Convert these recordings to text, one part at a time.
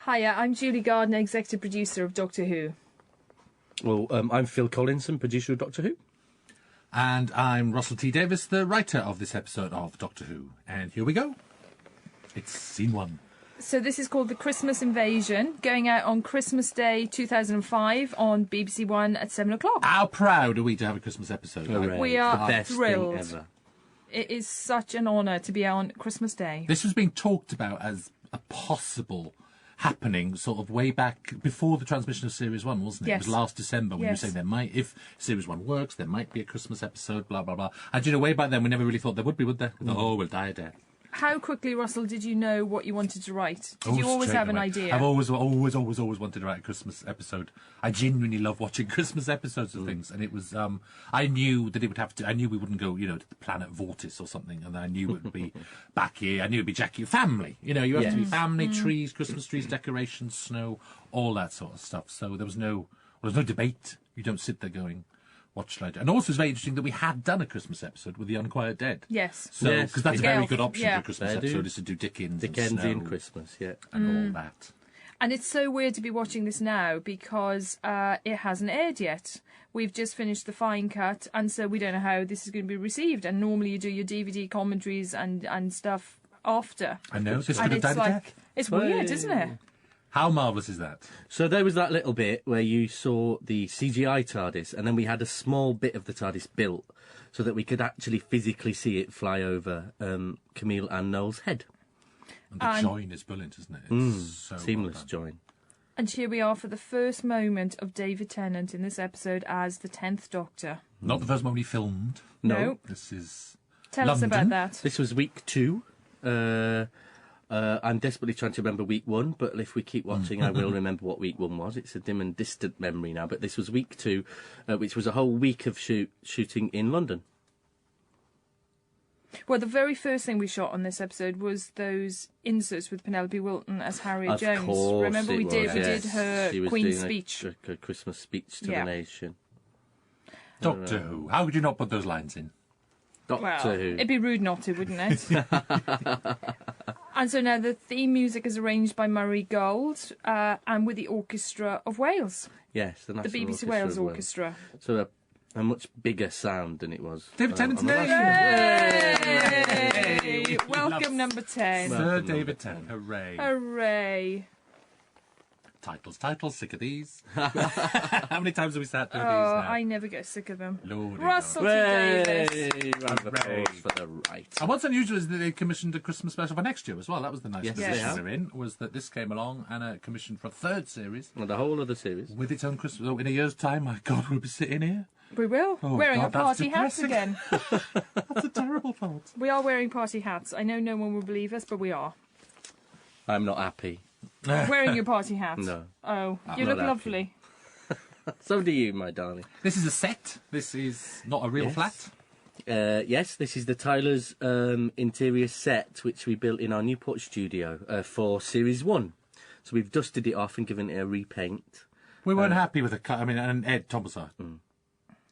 Hiya, I'm Julie Gardner, executive producer of Doctor Who. Well, I'm Phil Collinson, producer of Doctor Who. And I'm Russell T. Davies, the writer of this episode of Doctor Who. And here we go. It's scene 1. So this is called The Christmas Invasion, going out on Christmas Day 2005 on BBC One at 7 o'clock. How proud are we to have a Christmas episode? We are the best thrilled. thing ever. It is such an honour to be on Christmas Day. This was being talked about as a possible happening sort of way back before the transmission of Series 1, wasn't it? Yes. It was last December when you were saying there might, if Series 1 works, there might be a Christmas episode, blah, blah, blah. And you know, way back then, we never really thought there would be, would there? Oh, we'll die a death. How quickly, Russell, did you know what you wanted to write? Did you always have an idea? I've always wanted to write a Christmas episode. I genuinely love watching Christmas episodes of things, and it was. I knew that it would have to. I knew we wouldn't go, to the planet Vortis or something, and I knew it would be back here. I knew it'd be Jackie, family. You have to be family, trees, Christmas trees, decorations, snow, all that sort of stuff. So there was no debate. You don't sit there going, what shall I do? And also, it's very interesting that we had done a Christmas episode with The Unquiet Dead. Yes. So, because that's a very good option for a Christmas They episode, do. is to do Dickens Dickensian Christmas, and all that. And it's so weird to be watching this now because it hasn't aired yet. We've just finished the fine cut, and so we don't know how this is going to be received. And normally you do your DVD commentaries and stuff after. I know, this And could have it's died a like, death. it's weird, isn't it? How marvellous is that? So there was that little bit where you saw the CGI TARDIS, and then we had a small bit of the TARDIS built so that we could actually physically see it fly over Camille and Noel's head. And the join is brilliant, isn't it? It's so Seamless well done. join. And here we are for the first moment of David Tennant in this episode as the 10th Doctor. Not the first moment he filmed. No. This is Tell us about that. This was week 2. I'm desperately trying to remember week 1, but if we keep watching, I will remember what week 1 was. It's a dim and distant memory now, but this was week 2, which was a whole week of shooting in London. Well, the very first thing we shot on this episode was those inserts with Penelope Wilton as Harriet Of Jones. course Remember we it did was, we yes. did her She was Queen's doing speech. a Christmas speech to Yeah. the nation. Doctor Who. How could you not put those lines in? Doctor Well, Who. it'd be rude not to, wouldn't it? And so now the theme music is arranged by Murray Gold and with the Orchestra of Wales, Yes, the the National BBC Orchestra Wales of Wales. Orchestra. So a much bigger sound than it was. David Tennant's on the name. last Hey! Hey! Welcome, number 10. Sir David Tennant. Hooray. Hooray. Titles, sick of these. How many times have we sat through these Oh, now? I never get sick of them. Lordy Russell T. Lord. Davis. Hey, round of Hooray. applause for the right. And what's unusual is that they commissioned a Christmas special for next year as well. That was the nice Yes, they position have. they're in, was that this came along and commissioned for a third series Well, the whole of the series. with its own Christmas. Oh, in a year's time, my God, we'll be sitting here. We will. Oh, wearing God, our that's party hats depressing. again. That's a terrible thought. We are wearing party hats. I know no one will believe us, but we are. I'm not happy. Wearing your party hat. No. Oh, you not look happy. lovely. So do you, my darling. This is a set. This is not a real Yes. flat. Yes, this is the Tyler's interior set, which we built in our Newport studio for Series 1. So we've dusted it off and given it a repaint. We weren't happy with the colour. I mean, and Ed Thomas,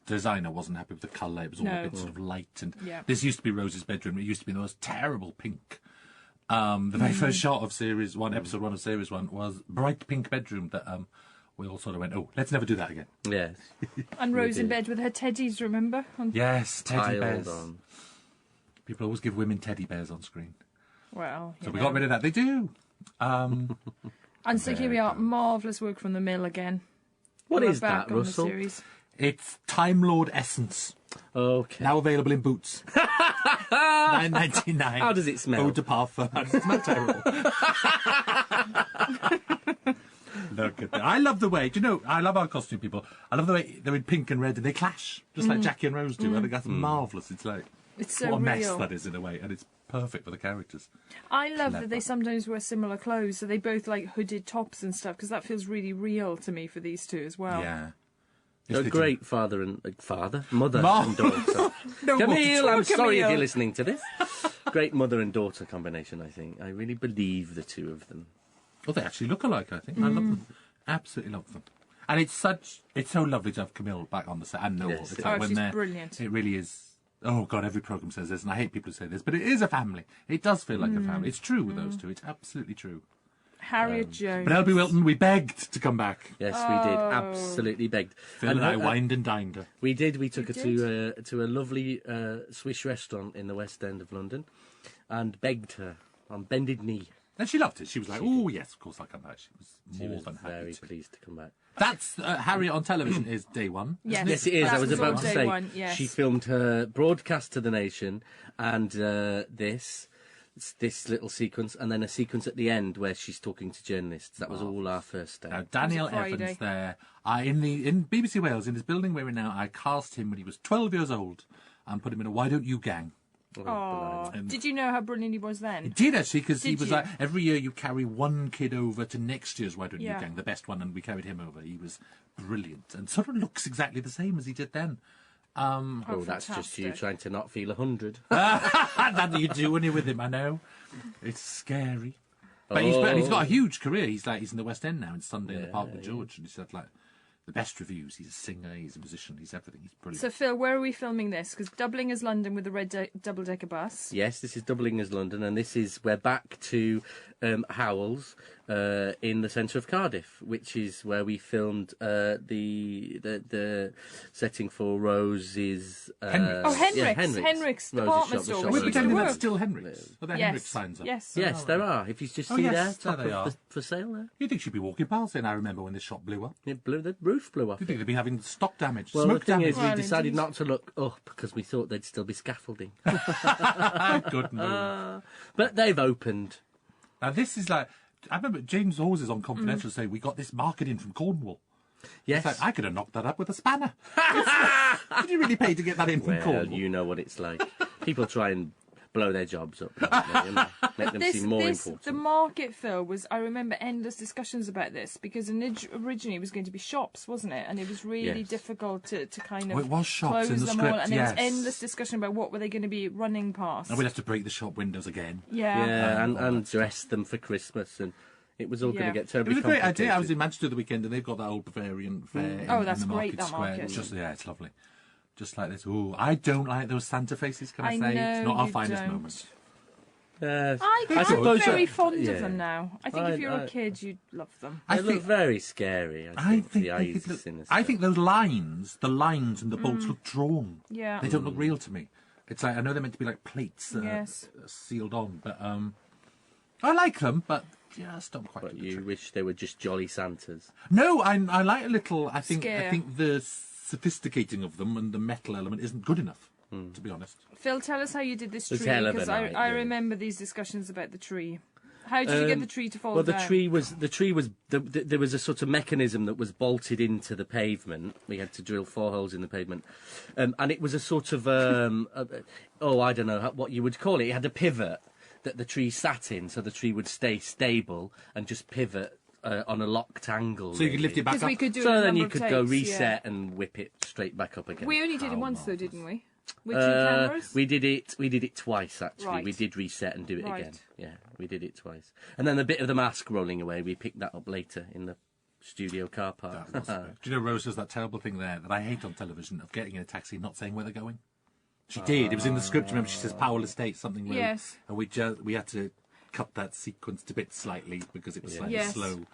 designer, wasn't happy with the colour. It was all No. a bit sort of light. And Yeah. this used to be Rose's bedroom. It used to be the most terrible pink. The very first shot of Series 1, Episode 1 of Series 1, was bright pink bedroom that we all sort of went, oh, let's never do that again. Yes. And Rose in did. bed with her teddies, remember? Yes, teddy Tiled bears. on. People always give women teddy bears on screen. Well, So we got rid of that. They do. And so here we are. Marvellous work from the mill again. What We're is back that, on the Russell? series. It's Time Lord Essence. Okay. Now available in Boots. $9.99. How does it smell? Eau de parfum. How does it smell? Terrible. Look at that. I love the way, do you know, I love our costume people. I love the way they're in pink and red and they clash, just like Jackie and Rose do. I think that's marvellous. It's like, It's so what a mess real. that is in a way, and it's perfect for the characters. I love Clever. that they sometimes wear similar clothes, so they both like hooded tops and stuff, because that feels really real to me for these two as well. Yeah. A great mother and daughter. No, Camille, I'm sorry if Camille. you're listening to this. Great mother and daughter combination, I think. I really believe the two of them. Well, they actually look alike, I think. I love them. Absolutely love them. And it's so lovely to have Camille back on the set and Noel. Yes, It's it like Oh, when she's they're- brilliant. It really is. Oh, God, every programme says this, and I hate people who say this, but it is a family. It does feel like a family. It's true with those two. It's absolutely true. Harriet Jones. Penelope Wilton, we begged to come back. Yes, we did. Absolutely begged. Phil and I wined and dined her. We did. We took her to a lovely Swiss restaurant in the West End of London and begged her on bended knee. And she loved it. She was like, "Oh yes, of course I'll come back." She was more than happy. Very to. pleased to come back. That's Harriet on television is day one. Yes, it is. That I was about on to day say one, yes. she filmed her broadcast to the nation and this little sequence, and then a sequence at the end where she's talking to journalists. That was all our first day. Now, Daniel Evans there. In BBC Wales, in this building we're in now, I cast him when he was 12 years old and put him in a Why Don't You gang. Oh, did you know how brilliant he was then? He did actually, because he Did was you? like, every year you carry one kid over to next year's Why Don't You Yeah. gang, the best one, and we carried him over. He was brilliant and sort of looks exactly the same as he did then. Oh, that's just you fantastic. trying to not feel 100. That you do when you're with him, I know. It's scary. But he's got a huge career. He's in the West End now, in Sunday in the Park with George, and he's had like the best reviews. He's a singer, he's a musician, he's everything. He's brilliant. So, Phil, where are we filming this? Because doubling as London with the red double-decker bus. Yes, this is Doubling as London, and we're back to Howells in the centre of Cardiff, which is where we filmed the setting for Rose's. Henrik's. Henrik's Rose's department shop, store. the Are which we used to pretending work. that's still Henrik's? Are there Yes. Henrik's signs up? Yes. Yes, there are. If you just see yes, there, there top they of are. for sale there. You'd think she'd be walking past it, and I remember when this shop blew up. The roof blew off. You'd think they'd be having stock damage, Well, smoke the thing damage. is, we Well, decided indeed. not to look up because we thought there'd still be scaffolding. Good move. But they've opened. Now, this is like... I remember James Hawes is on Confidential saying, we got this market in from Cornwall. Yes. It's like, I could have knocked that up with a spanner. Did you really pay to get that in from Well, Cornwall? you know what it's like. People try and blow their jobs up, don't they? Make them seem more important. The market, Phil, was, I remember endless discussions about this because originally it was going to be shops, wasn't it? And it was really Yes. difficult to kind of Oh, it was shops close in the them script, all. And there was yes. endless discussion about what were they going to be running past. And we'd have to break the shop windows again. Yeah. Yeah, and dress them for Christmas, and it was all going Yeah. to get It terribly was a great idea. I was complicated. in Manchester the weekend, and they've got that old Bavarian fair Oh, in that's the great, market that square. market. It's just, it's lovely. Just like this. Oh, I don't like those Santa faces, can I say? know It's not our you finest don't. moment. I'm suppose very that- fond yeah. of them now. I think if you're I- a kid, you'd love them. They I look think- very scary. I think, the they eyes could are look- sinister. I think those lines, the lines and the bolts look drawn. Yeah. They don't look real to me. It's like, I know they're meant to be like plates that Yes. are sealed on, but I like them, but just don't quite But do the you trick. wish they were just jolly Santas. No, I like a little. I think Scare. the sophisticating of them and the metal element isn't good enough, to be honest. Phil, tell us how you did this It's tree hell of a because night, I yeah. remember these discussions about the tree. How did you get the tree to fall Well, down? there was a sort of mechanism that was bolted into the pavement. We had to drill 4 holes in the pavement, and it was a sort of I don't know what you would call it. It had a pivot that the tree sat in, so the tree would stay stable and just pivot on a locked angle. So you could lift it back Because up. we could do it So a then number you of could go takes, reset and whip it straight back up again. We only did it How once, though, marvellous. didn't we? With 2 cameras? We did it twice actually. Right. We did reset and do it Right. again. Yeah, we did it twice. And then the bit of the mask rolling away, we picked that up later in the studio car park. That was- do you know Rose does that terrible thing there that I hate on television of getting in a taxi and not saying where they're going? She did. It was in the script. Remember, she says Powell Estate, something road. Yes. And we had to cut that sequence to bits slightly because it was slightly Yes. slow.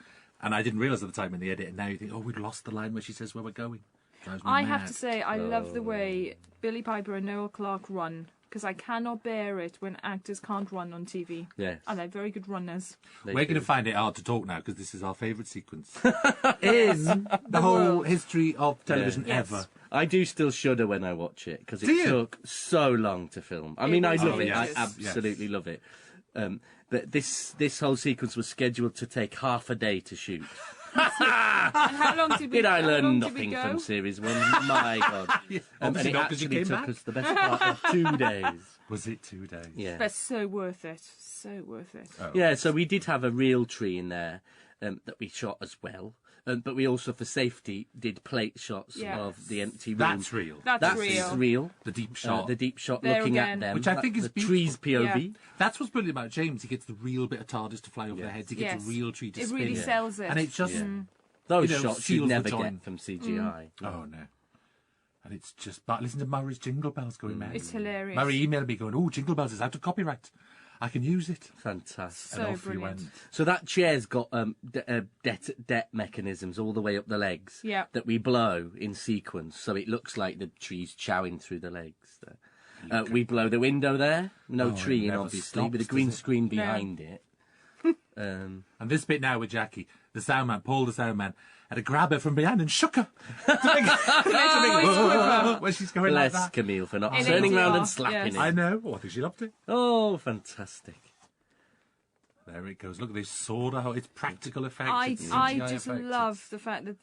And I didn't realise at the time in the edit. And now you think, oh, we'd lost the line where she says where we're going. Drives me I have mad. to say, I love the way Billy Piper and Noel Clarke run because I cannot bear it when actors can't run on TV. Yes. And they're very good runners. They We're going do. to find it hard to talk now because this is our favourite sequence in the whole world. history of television Yes. ever. I do still shudder when I watch it because Do it you? took so long to film. I mean, I was love it. ages. I absolutely love it. But this whole sequence was scheduled to take half a day to shoot. And how long did we Did I how learn long did we nothing go? from series 1? My God. And Obviously it not, 'cause you actually came took back. us the best part of 2 days. Was it 2 days? Yeah. But so worth it. So worth it. Yeah, so we did have a real tree in there that we shot as well. But we also, for safety, did plate shots Yes. of the empty room. That's real. That's That's real. real. The deep shot. The deep shot There looking again. at them. Which I think is the beautiful. tree's POV. Yeah. That's what's brilliant about James. He gets the real bit of TARDIS to fly over their heads. He gets Yes. a real tree to It spin. really sells it. And it just... Those You know, shots seals you'd the never joint. get from CGI. Oh, no. And it's just... But listen to Murray's Jingle Bells going mad. It's hilarious. Murray emailed me going, oh, Jingle Bells is out of copyright. I can use it. Fantastic. So And off you brilliant. went. So that chair's got det mechanisms all the way up the legs Yeah. that we blow in sequence, so it looks like the tree's chowing through the legs. We blow the window there, no it tree in, never obviously, stops, with a does green it? screen behind it. And this bit now with Jackie, the sound man, Paul the sound man, had to grab her from behind and shook her. to make whoa, when she's going Bless like that. Camille for not In turning ADR, round and slapping yes. it. I know. Oh, I think she loved it. Oh, fantastic. There it goes. Look, they sawed out. It's practical effects. I it's I CGI just effects. love the fact that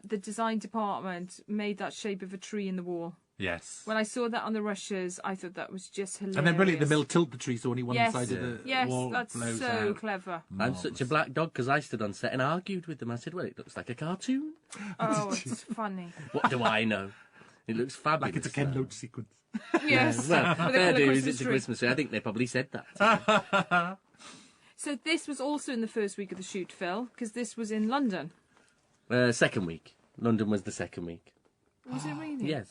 the design department made that shape of a tree in the wall. Yes. When I saw that on the rushes, I thought that was just hilarious. And then brilliant, the mill tilt the tree so only one Yes, side of the yes, wall that's blows so out. clever. I'm such a black dog because I stood on set and argued with them. I said, well, it looks like a cartoon. Oh, it's funny. What do I know? It looks fabulous. Like it's a Ken though. Loach sequence. Yes. Well, With a fair colour dues, Christmas it's a tree. Christmas tree. I think they probably said that. So this was also in the first week of the shoot, Phil, because this was in London. Second week. London was the second week. Was it really? Yes.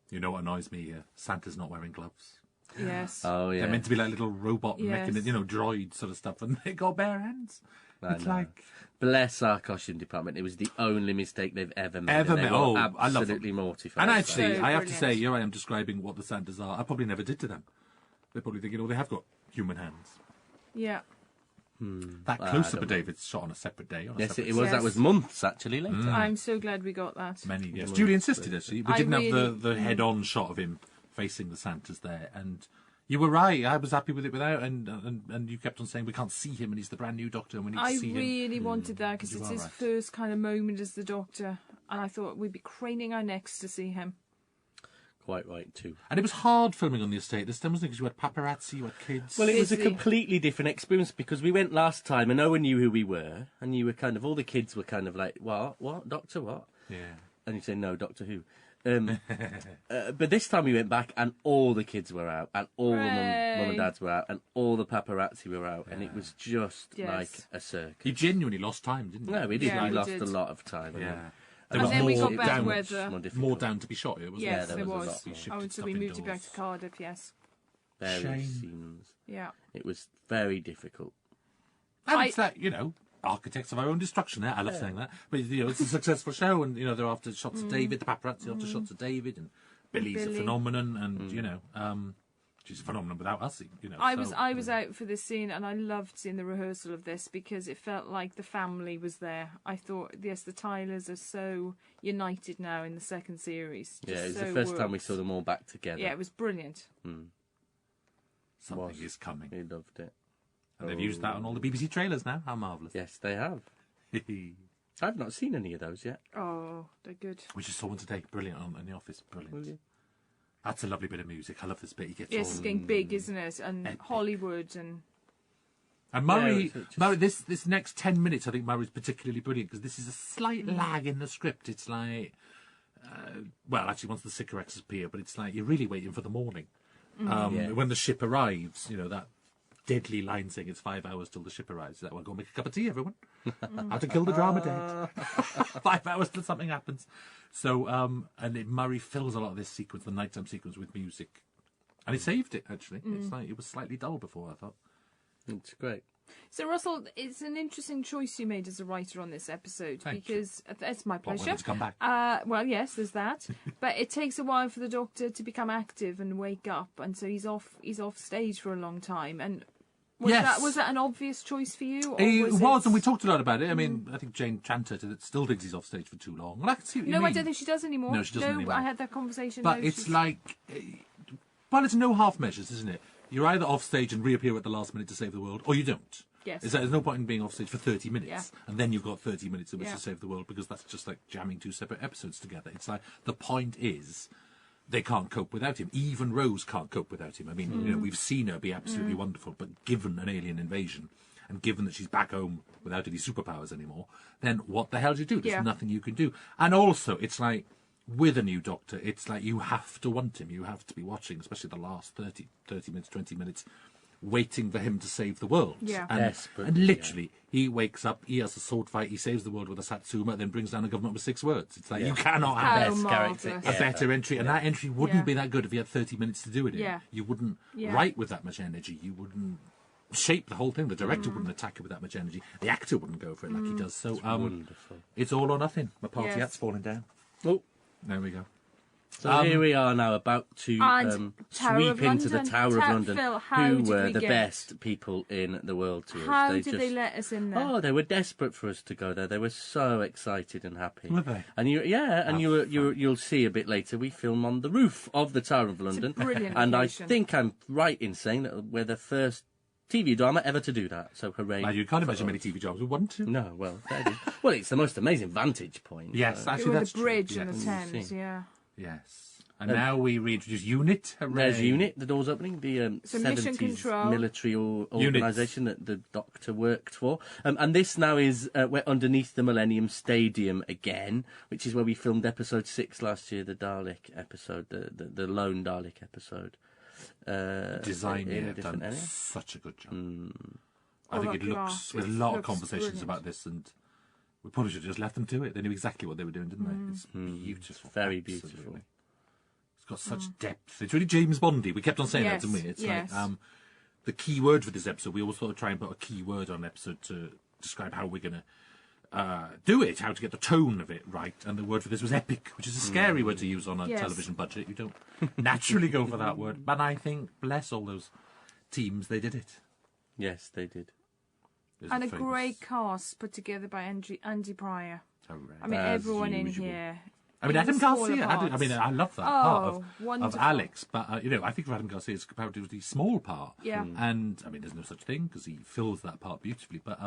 You know what annoys me here? Santa's not wearing gloves. Yes. Oh, yeah. They're meant to be like little robot Yes. mechanism, you know, droid sort of stuff, and they got bare hands. I It's know. like Bless our costume department. It was the only mistake they've ever made. Ever and they made. were Oh, I love them. absolutely mortified. And by actually, So I have to brilliant. say, here I am describing what the Santas are. I probably never did to them. They're probably thinking, oh, they have got human hands. Yeah. That close-up of David's shot on a separate day. On a Yes, separate it was. Yes. That was months, actually, later. I'm so glad we got that. Many years. Julie insisted, actually. We I didn't have really- the head-on shot of him facing the Santas there. And you were right. I was happy with it without. And you kept on saying, we can't see him, and he's the brand new Doctor, and we need I to see him. really wanted that because You it's are his right. first kind of moment as the Doctor, and I thought we'd be craning our necks to see him. Quite right, too. And it was hard filming on the estate this time, wasn't it? Because you had paparazzi, you had kids. Well, it was a Busy. completely different experience because we went last time and no one knew who we were. And you were kind of, all the kids were kind of like, what, Doctor, what? yeah. And you say, no, Doctor Who. But this time we went back and all the kids were out and all the mum Hooray. and dads were out and all the paparazzi were out and it was just Yes. like a circus. You genuinely lost time, didn't you? No, we did. Yeah, we we lost did. a lot of time. Yeah. And then we got bad down, weather. More difficult. more down to be shot here, wasn't Yes, there there was a was. lot more. Oh, and so we moved it back to Cardiff. Yes. Various Shame. scenes. Yeah. It was very difficult. And it's like, you know, architects of our own destruction there. I love saying that. But, you know, it's a successful show, and, you know, they're after shots of David, the paparazzi after shots of David, and Billy's a Billy. phenomenon, and, you know, she's a phenomenon without us, you know. I so- was out for this scene, and I loved seeing the rehearsal of this because it felt like the family was there. I thought, yes, the Tylers are so united now in the second series. Yeah, Just it was so the first time we worked. saw them all back together. Yeah, it was brilliant. Something was. is coming. We loved it. And they've used that on all the BBC trailers now. How marvellous. Yes, they have. I've not seen any of those yet. Oh, they're good. We just saw one today. Brilliant on in the office. Brilliant. Will you? That's a lovely bit of music. I love this bit. He gets Yes, all... it's getting big, isn't it? And Epic. Hollywood and And Murray, Yeah, it's just- Murray, this next 10 minutes, I think Murray's particularly brilliant because this is a slight lag in the script. It's like, well, actually, once the cigarettes appear, but it's like you're really waiting for the morning. Yeah. When the ship arrives, you know, that deadly line saying it's 5 hours till the ship arrives. That one, go make a cup of tea, everyone. How to kill the drama dead. 5 hours till something happens. So, Murray fills a lot of this sequence, the nighttime sequence, with music. And he saved it, actually. It's like, it was slightly dull before, I thought. It's great. so, Russell, it's an interesting choice you made as a writer on this episode Thank you. because it's my What, pleasure. when it's come back? Well, yes, there's that, but it takes a while for the Doctor to become active and wake up, and so he's off stage for a long time. And Yes. was that an obvious choice for you? Or It was was, and we talked a lot about it. I mean, I think Jane Chanter still thinks he's off stage for too long. And I can see what you No, mean. I don't think she does anymore. No, she doesn't anymore. I had that conversation. But no, it's she's- like, well, it's no half measures, isn't it? You're either off stage and reappear at the last minute to save the world, or you don't. Yes. There's no point in being off stage for 30 minutes, Yeah. and then you've got 30 minutes in which Yeah. to save the world, because that's just like jamming two separate episodes together. It's like, the point is, they can't cope without him. Even Rose can't cope without him. I mean, you know, we've seen her be absolutely wonderful, but given an alien invasion, and given that she's back home without any superpowers anymore, then what the hell do you do? There's Yeah. nothing you can do. And also, it's like, with a new Doctor, it's like you have to want him. You have to be watching, especially the last 30 minutes, 20 minutes, waiting for him to save the world. Yeah. And, Desperately, and literally, he wakes up, he has a sword fight, he saves the world with a Satsuma, then brings down a government with 6 words. It's like, you cannot How have Best character. marvellous. a better entry, and that entry wouldn't Yeah. be that good if he had 30 minutes to do it in. Yeah. You wouldn't Yeah. write with that much energy. You wouldn't shape the whole thing. The director wouldn't attack it with that much energy. The actor wouldn't go for it like he does. So Wonderful. it's all or nothing. My party Yes. hat's falling down. Oh, There we go. so here we are now, about to And Tower sweep of into the London. Tower of London, Phil, how who did were we the get- best people in the world to us. How They did just, they let us in there? Oh, they were desperate for us to go there. They were so excited and happy. Were they? And you'll see a bit later. We film on the roof of the Tower of London, brilliant and location. I think I'm right in saying that we're the first TV drama ever to do that. So hooray! Now, you can't for imagine many us. TV jobs would want to. No, well, fair dues. Well, it's the most amazing vantage point. Yes, so- actually, With that's the bridge true. and the Yes. Thames, see. yeah. Yes. And now we reintroduce Unit. Hooray. There's Unit, the door's opening, the So Mission 70s Control. military organisation that the Doctor worked for. And this now is, we're underneath the Millennium Stadium again, which is where we filmed episode 6 last year, the Dalek episode, the lone Dalek episode. Design in a here different done area. such a good job. I Oh, think that it looks, glass with a lot of looks conversations brilliant. about this, and we probably should have just left them to it. They knew exactly what they were doing, didn't they? It's beautiful. very absolutely. beautiful. It's got such depth. It's really James Bondy. We kept on saying Yes, that, didn't we? It's yes. like the key word for this episode. We always thought of try and put a key word on an episode to describe how we're going to do it, how to get the tone of it right. And the word for this was epic, which is a scary word to use on a Yes. television budget. You don't naturally go for that word. But I think, bless all those teams, they did it. Yes, they did. There's And a famous great cast put together by Andy Pryor. hooray. I mean, As everyone in usual. here. I mean, in Adam the smaller Garcia. I mean, parts. I love that part of wonderful. Alex, but I think of Adam Garcia's comparatively small part. Yeah. And I mean, there's no such thing because he fills that part beautifully. But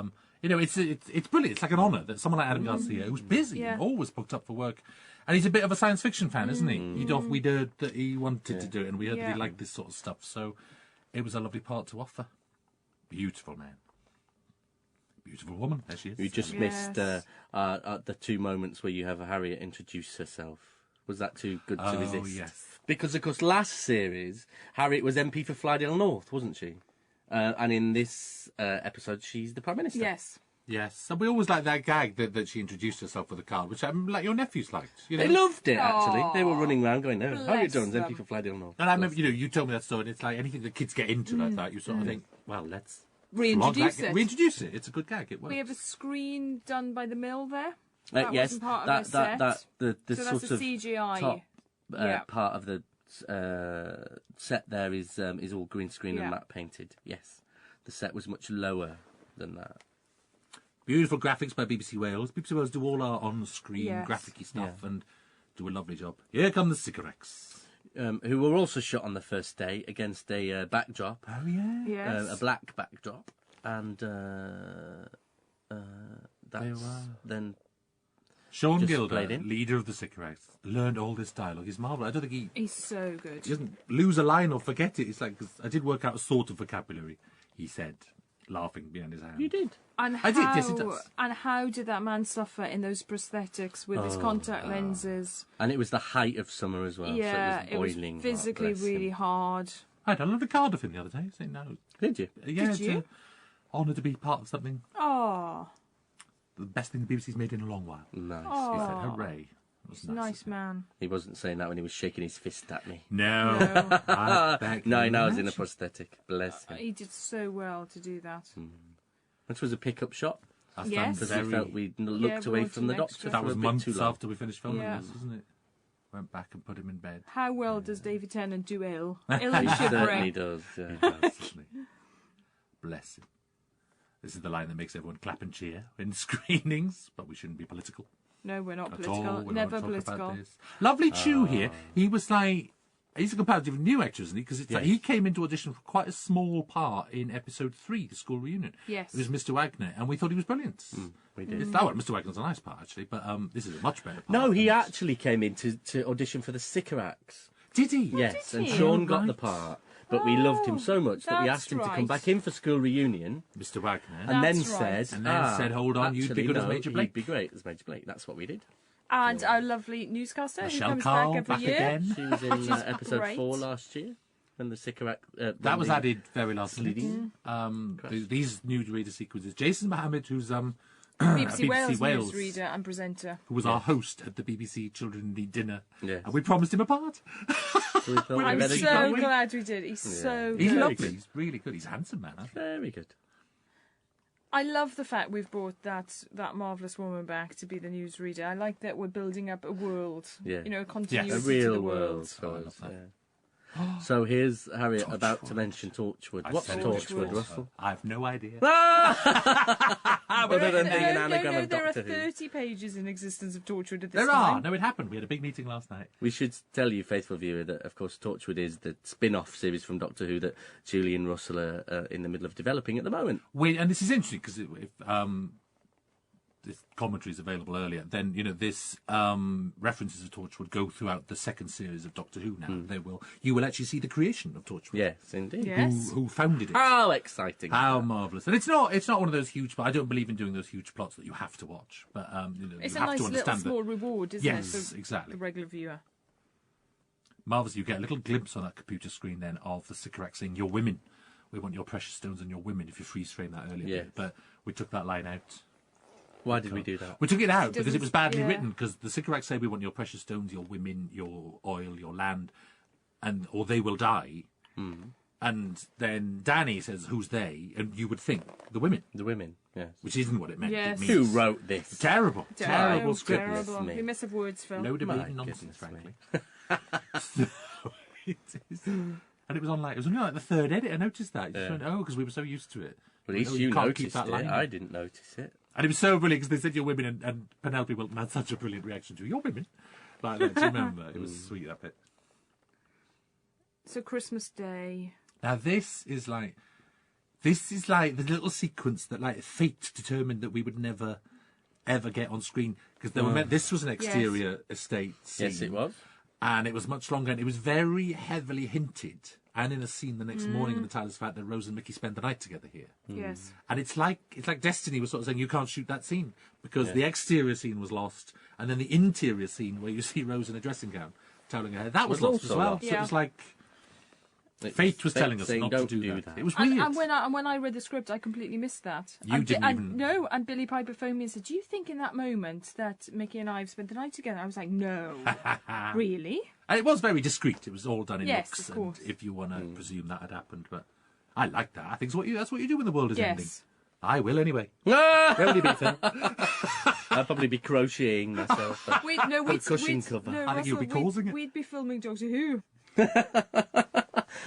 it's brilliant. It's like an honour that someone like Adam Garcia, who's busy, Yeah. always booked up for work, and he's a bit of a science fiction fan, isn't he? We heard that he wanted to do it, and we heard that Yeah. he liked this sort of stuff. So it was a lovely part to offer. Beautiful man. Beautiful woman. There she is. You just missed the 2 moments where you have Harriet introduce herself. Was that too good to resist? Yes. Because, of course, last series, Harriet was MP for Flydale North, wasn't she? And in this episode, she's the Prime Minister. Yes. Yes, and we always like that gag that she introduced herself with a card, which like your nephews liked. You know? They loved it, actually. Aw, They were running around going, no, bless Harriet Jones, them. MP for Flydale North. And I remember, you told me that story, and it's like anything that kids get into like that, you sort of think, well, let's Reintroduce it. Reintroduce it. It's a good gag. It works. We have a screen done by the mill there. That Yes, wasn't part of that the set. the So sort that's a of CGI. top Yeah. part of the set there is all green screen Yeah. and matte painted. Yes, the set was much lower than that. Beautiful graphics by BBC Wales. BBC Wales do all our on-screen Yes. graphic-y stuff and do a lovely job. Here come the cigarettes. Who were also shot on the first day against a backdrop, Oh, yeah. Yes. a black backdrop, and that's were. then Sean Just Gilder, played in. leader of the cigarettes, learned all this dialogue. He's marvellous. I don't think he He's so good. doesn't lose a line or forget it. It's like, 'cause I did work out a sort of vocabulary, he said, laughing behind his hand. you did. And I did, yes, it does. And how did that man suffer in those prosthetics with his contact lenses? And it was the height of summer as well, Yeah, so it was boiling. hot, physically bless really him. hard. I had a lovely card of him the other day. Saying no, Did you? yeah, Did it's you? an honour to be part of something. Oh, The best thing the BBC's made in a long while. Nice. Oh. He said, hooray. It was he's a nice of him. man. He wasn't saying that when he was shaking his fist at me. No. No. I beg 9 you hours in a imagine. prosthetic. Bless him. He did so well to do that. This was a pickup shot That's Yes. done because very- we felt we looked away brought from the him doctor extra. for That was a bit months too long. after we finished filming Yeah. this, wasn't it? Went back and put him in bed. How well does David Tennant do ill? Ill He and certainly shivering. does. Yeah. He does, doesn't he? Bless him. This is the line that makes everyone clap and cheer in screenings, but we shouldn't be political No, we're not at political. all. We Never don't talk about political. this. Lovely Chew here. He was like, he's a comparatively new actor, isn't he? Because it's like he came into audition for quite a small part in episode 3, the school reunion. Yes. It was Mr. Wagner, and we thought he was brilliant. We did. It's that one. Mr. Wagner's a nice part, actually, but this is a much better part. No, he And- actually came in to audition for the Sycorax. Did he? Yes, did and he? Sean Oh, got the right. part, but we loved him so much that we that's asked him to come right. back in for school reunion, Mr. Wagner. and then That's right. said, And then said, "Hold on, you'd be actually, good as no, Major Blake." He'd be great as Major Blake. That's what we did. And our lovely newscaster Michelle who comes Carl back every year. again. She was in is episode great. 4 last year, when the Sycorax. That was added very last minute. Sleazy. These new reader sequences. Jason Mohammed, who's BBC BBC Wales newsreader and presenter. who was our host at the BBC Children Need Dinner. Yes. And we promised him a part. So we thought we I'm better so go. glad we did. He's so He's good. lovely. He's really good. He's a handsome man. Very good. I love the fact we've brought that marvellous woman back to be the newsreader. I like that we're building up a world. Yeah. You know, a continuity A to real the world. Oh, I love guys, that. yeah. So here's Harriet about to mention Torchwood. What's said Torchwood, Russell? I have no idea. Other than being an anagram of there are Doctor Who. 30 pages in existence of Torchwood at this There time. are. No, it happened. We had a big meeting last night. We should tell you, faithful viewer, that of course Torchwood is the spin-off series from Doctor Who that Julie and Russell are in the middle of developing at the moment. And this is interesting because if this commentary is available earlier, then this references of Torchwood go throughout the second series of Doctor Who. Now you will actually see the creation of Torchwood. Yes, indeed. Yes. Who founded it? How exciting! How marvellous! And it's not one of those huge. I don't believe in doing those huge plots that you have to watch. But It's you a have nice to little understand small reward, isn't Yes, it? For exactly. the regular viewer. Marvellous. You get a little glimpse on that computer screen then of the Sycorax saying, "Your women. We want your precious stones and your women." If you freeze frame that earlier, Yes. bit. But we took that line out. Why did we do that? We took it out because doesn't- it was badly yeah. written. Because the Sycorax say, "We want your precious stones, your women, your oil, your land, or they will die." And then Danny says, "Who's they?" And you would think the women, The women, yes. which isn't what it meant. Yes. It Who means wrote this? terrible Terrible script. Terrible. me. We mess of words, Phil. Load of My bleeding nonsense, goodness frankly. So it is. And it was only like the third edit. I noticed that. Yeah. Went, because we were so used to it. Well, at least Oh, you can't keep noticed that it. line. I didn't notice it. And it was so brilliant because they said your women, and Penelope Wilton had such a brilliant reaction to your women. Like that, do you remember? It was sweet, that bit. So Christmas Day. Now this is like the little sequence that like fate determined that we would never ever get on screen because this was an exterior estate scene. Yes, it was. And it was much longer, and it was very heavily hinted. And in a scene the next morning in the Tyler's flat that Rose and Mickey spend the night together here. Yes. And it's like Destiny was sort of saying you can't shoot that scene because the exterior scene was lost, and then the interior scene where you see Rose in a dressing gown toweling her hair, that was Was lost as also well. lost. So it was like It fate was fate telling us saying, not to "Don't do that. that." It was weird. And when I read the script, I completely missed that. You and didn't even- No, and Billy Piper phoned me and said, "Do you think in that moment that Mickey and I have spent the night together?" I was like, "No, really." And it was very discreet. It was all done in Yes, looks, of course. and if you want to presume that had happened, but I like that. I think that's what you do when the world is ending. Yes. I will anyway. Only be fair. I'd probably be crocheting myself. Cushion cover. I think you'll be causing it. We'd be filming Doctor Who.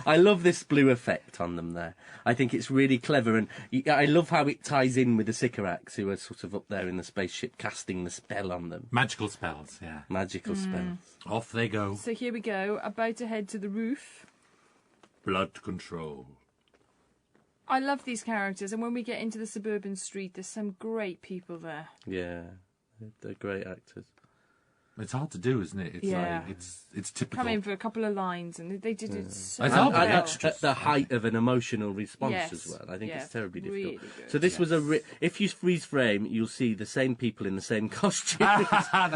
I love this blue effect on them there. I think it's really clever, and I love how it ties in with the Sycorax, who are sort of up there in the spaceship casting the spell on them. Magical spells, yeah. Magical spells. Off they go. So here we go, about to head to the roof. Blood control. I love these characters, and when we get into the suburban street, there's some great people there. Yeah, they're great actors. It's hard to do, isn't it? It's Yeah. like it's typical. Come in for a couple of lines, and they did it so It's well. hard to And extra. at the height of an emotional response Yes, as well. I think yes, it's terribly difficult. really good, So this was if you freeze frame, you'll see the same people in the same costumes.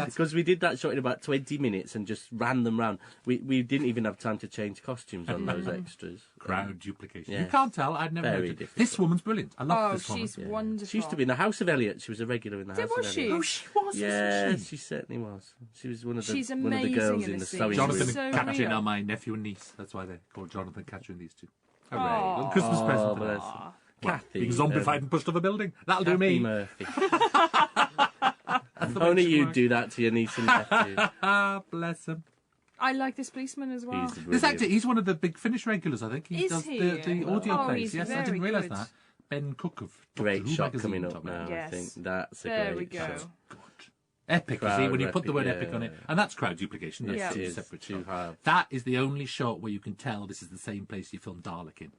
Because we did that shot in about 20 minutes and just ran them round. We didn't even have time to change costumes on those extras. Crowd duplication. yeah. You can't tell. I'd never Very noticed. difficult. This woman's brilliant. I love Oh, this woman. she's wonderful. She used to be in the House of Elliot. She was a regular in the House was of she? Elliot. Oh, she was. Yeah, Wasn't she certainly was. She was one of the She's one of the amazing girls in in the this scene. sewing Jonathan room. She's so and Catherine real. are my nephew and niece. That's why they're called Jonathan, Catherine, these two. Hooray. Aw. Little Christmas present. for them. Aw. Kathy, Being zombified and pushed off a building. That'll do Kathy me. Murphy. That's the way Only it should you work. do that to your niece and nephew. Ah, bless him. I like this policeman as well. He's This brilliant. actor, he's one of the big Finnish regulars, I think. He Is does he? the audio Oh, plays. he's Yes, I very didn't realise good. that. Ben Cook of Doctor Great Who shot magazine coming up top now. man. Yes. I think that's a There great we go. shot. Good. Epic, you see, Crowd when you put the word epic, epic on it. yeah. And that's crowd duplication. That's Yeah. two It is, separate two shots. halves. That is the only shot where you can tell this is the same place you filmed Dalek in.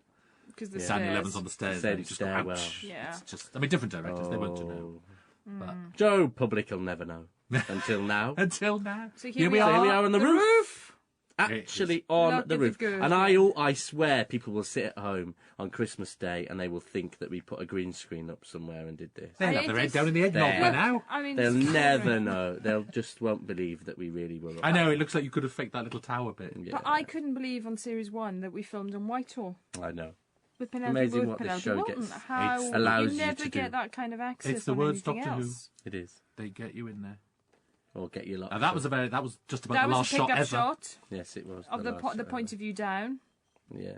Because the Daniel stairs. Evans on the stairs. Same and it's just stairwell. ouch. Yeah. It's just, I mean, different directors, they won't know. But Joe public will never know until now. until now, So here we So are. here we are on the roof. It Actually on Look the at the roof. good, And yeah. I swear people will sit at home on Christmas Day and they will think that we put a green screen up somewhere and did this. they'll I have their hate head this- down in the eggnog There. by now. I mean, They'll it's never boring. know. They'll just won't believe that we really were. I know, it looks like you could have faked that little tower bit. Yeah, But I couldn't believe on Series 1 that we filmed on Whitehall. I know. whipping Amazing every what word this out show of gets- How allows you you never to get do. that kind of access It's the on words anything Doctor Who. else. It is. They get you in there. Or get you locked And that up. was just about That the was last a shot pick-up ever. shot Yes, it was. of the last shot point of view down. ever. Yeah.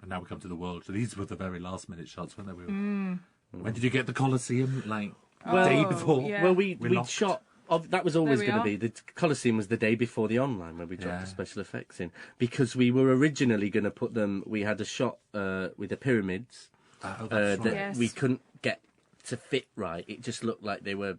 And now we come to the world. So these were the very last minute shots, weren't they? When did you get the Colosseum? Like Well, day before. yeah. Well, we locked. shot. That was always There we going to are. be the Colosseum was the day before the online when we dropped Yeah. the special effects in because we were originally going to put them. We had a shot with the pyramids Oh, that's that right. Yes. we couldn't get to fit right. It just looked like they were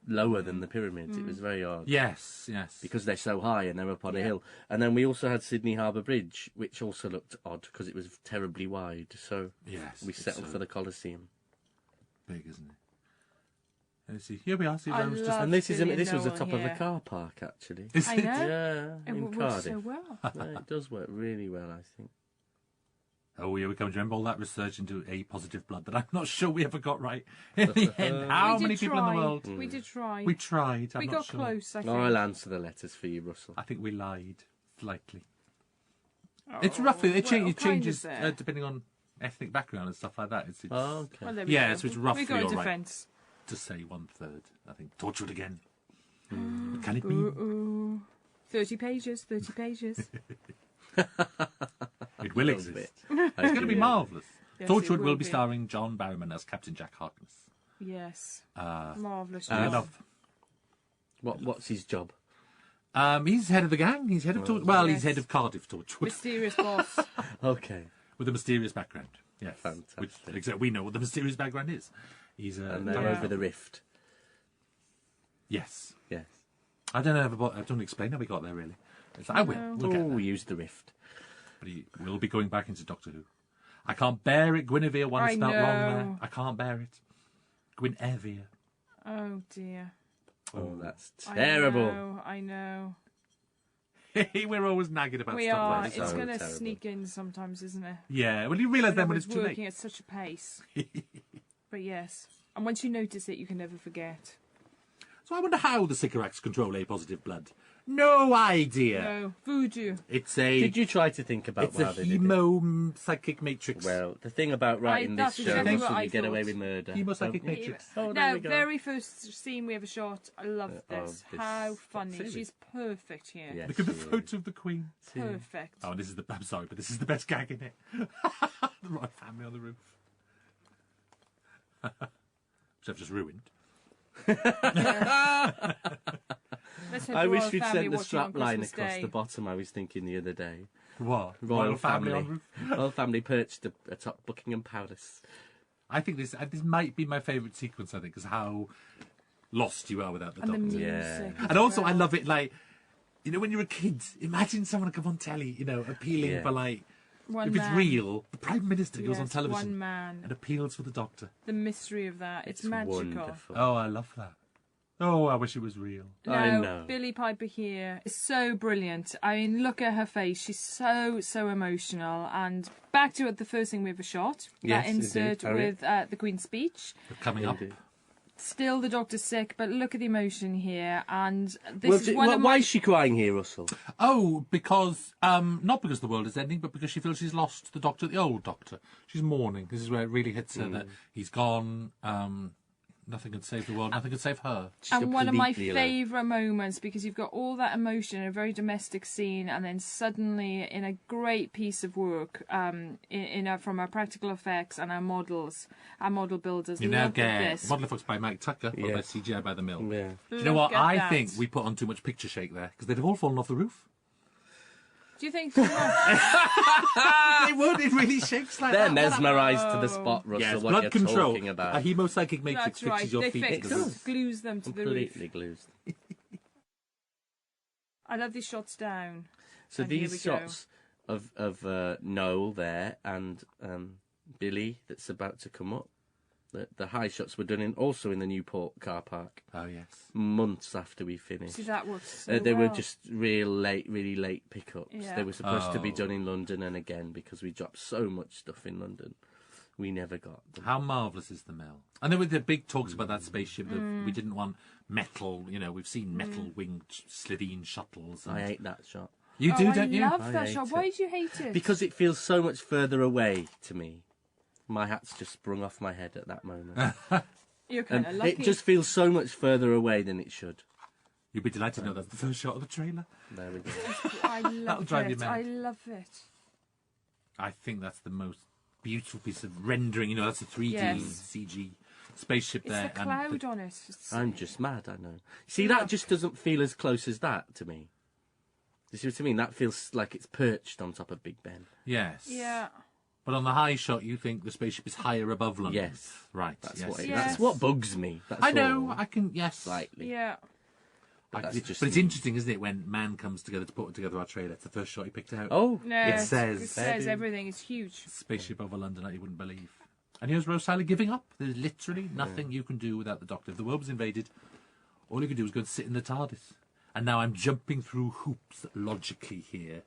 lower than the pyramids. It was very odd. Yes. Because they're so high and they're up on a Yeah. hill. And then we also had Sydney Harbour Bridge, which also looked odd because it was terribly wide. So Yes. we it's settled so for the Colosseum. big, isn't it? Let's see. Here we are. See, I I was just. love- And this Billy was the Noel top of a here. car park, actually. Is I it? know. Yeah, It in works Cardiff. so well. Yeah, it does work really well, I think. Oh, yeah, we come to remember all that research into A positive blood that I'm not sure we ever got right in the end. How We many did people in try. the world? We did try. We tried. I'm We not got sure. close, I think. I'll answer the letters for you, Russell. I think we lied slightly. Oh, It's roughly. It well, kind of changes there. depending on ethnic background and stuff like that. It's Oh, okay. Well, there we Yeah, go. so it's roughly We got a all right. defence. to say 1/3. I think tortured again. What can it be? Ooh. 30 pages, 30 pages. It will A little exist. bit. It's going to be marvellous. Yes, Torchwood it will be starring John Barrowman as Captain Jack Harkness. Yes. Uh, Marvellous. I job. love. What's his job? He's head of the gang. He's head of he's Yes. head of Cardiff Torchwood Mysterious boss. Okay. with a mysterious background. Yes, Fantastic. Which, except we know what the mysterious background is. He's And they're Yeah. over the rift. yes. Yes. I don't know. I don't explain how we got there really. It's like, I will. No. We'll get Oh, there. we used the rift. But he will be going back into Doctor Who. I can't bear it. Guinevere one I spelt wrong there. know. I can't bear it. Guinevere. Oh, dear. Oh, that's terrible. I know. We're always nagging about We stuff are. like this. It's So going to terrible. sneak in sometimes, isn't it? Yeah, well, you realise then when it's too working late. at such a pace. But yes. And once you notice it, you can never forget. So I wonder how the Sycorax control A positive blood. No idea. No. Voodoo. It's a Did you try to think about it's a how they did it? hemo psychic matrix. Well, the thing about writing this that's show exactly is what that I you get away thought. with murder. Hemo psychic don't you? matrix. Oh, there Now, we go. very first scene we ever shot. I love this. this How funny. series. She's perfect here. Yes, Look at the she is. photo of the Queen. Perfect. Oh, this is the. I'm sorry, but this is the best gag in it. The royal family on the roof, which I've just ruined. Let's hope I the wish royal we'd family sent the watching strap on line Christmas across Day. the bottom. I was thinking the other day. What? Royal family on family. roof. Royal family perched atop Buckingham Palace. I think this might be my favourite sequence. I think is how lost you are without the And the Doctor. music. Yeah. as And also, I well. love it. Like, you know, when you're a kid, imagine someone come on telly, you know, appealing Yeah. for like. One If man. it's real, the Prime Minister goes on Yes, television one man. and appeals for the Doctor. The mystery of that. It's magical. Wonderful. Oh, I love that. Oh, I wish it was real. I No, know. Billie Piper here is so brilliant. I mean, look at her face. She's so emotional. And back to it, the first thing we ever shot. Yes, that insert indeed. with the Queen's speech. But coming up. Indeed. Still, the Doctor's sick, but look at the emotion here. And this Well, is one of why my... is she crying here, Russell? Oh, because not because the world is ending, but because she feels she's lost the Doctor, the old Doctor. She's mourning. This is where it really hits her that he's gone. Nothing can save the world. Nothing can save her. And one of my completely alone. favourite moments, because you've got all that emotion in a very domestic scene, and then suddenly in a great piece of work, from our practical effects and our models, our model builders. You now look get at this. Model Effects by Mike Tucker, or by Yes. CGI by the Mill. Yeah. Do you know what? Look at I that. think we put on too much picture shake there because they'd have all fallen off the roof. Do you think so much? They would. It really shakes like They're that. mesmerised to the spot, Russell, Yes, what blood you're control. talking about. A hemopsychic matrix That's fixes right. your They feet to fix, the roof. glues them to the Completely roof. glued. I love these shots down. So And here these we shots of Noel there and Billy that's about to come up. The high shots were done also in the Newport car park Oh yes. months after we finished. See, that works so They were well. just really late pickups. Yeah. They were supposed to be Oh. done in London, and again, because we dropped so much stuff in London, we never got them. How marvellous is the Mill? And there were the big talks about that spaceship. That we didn't want metal. You know, we've seen metal winged Slitheen shuttles. And I hate that shot. You do, I don't you? love I that hate shot. it. Why do you hate it? Because it feels so much further away to me. My hat's just sprung off my head at that moment. You're kind of lucky. It just feels so much further away than it should. You'd be delighted to know that's the first shot of the trailer. There we go. I That'll love drive you it. mad. I love it. I think that's the most beautiful piece of rendering. You know, that's a 3D Yes. CG spaceship It's there. the cloud on it. It's- I'm just mad, I know. See, that just doesn't feel as close as that to me. You see what I mean? That feels like it's perched on top of Big Ben. Yes. Yeah. But on the high shot, you think the spaceship is higher above London. Yes. Right. That's yes. what Yes. that's what bugs me. That's I know. all, I can. Yes. slightly. Yeah. But that's just but it's me. interesting, isn't it, when man comes together to put together our trailer? It's the first shot he picked out. Oh, No, It says- it says everything. It's huge. Spaceship over London that you wouldn't believe. And here's Rose Tyler giving up. There's literally nothing you can do without the Doctor. If the world was invaded, all you could do was go and sit in the TARDIS. And now I'm jumping through hoops logically here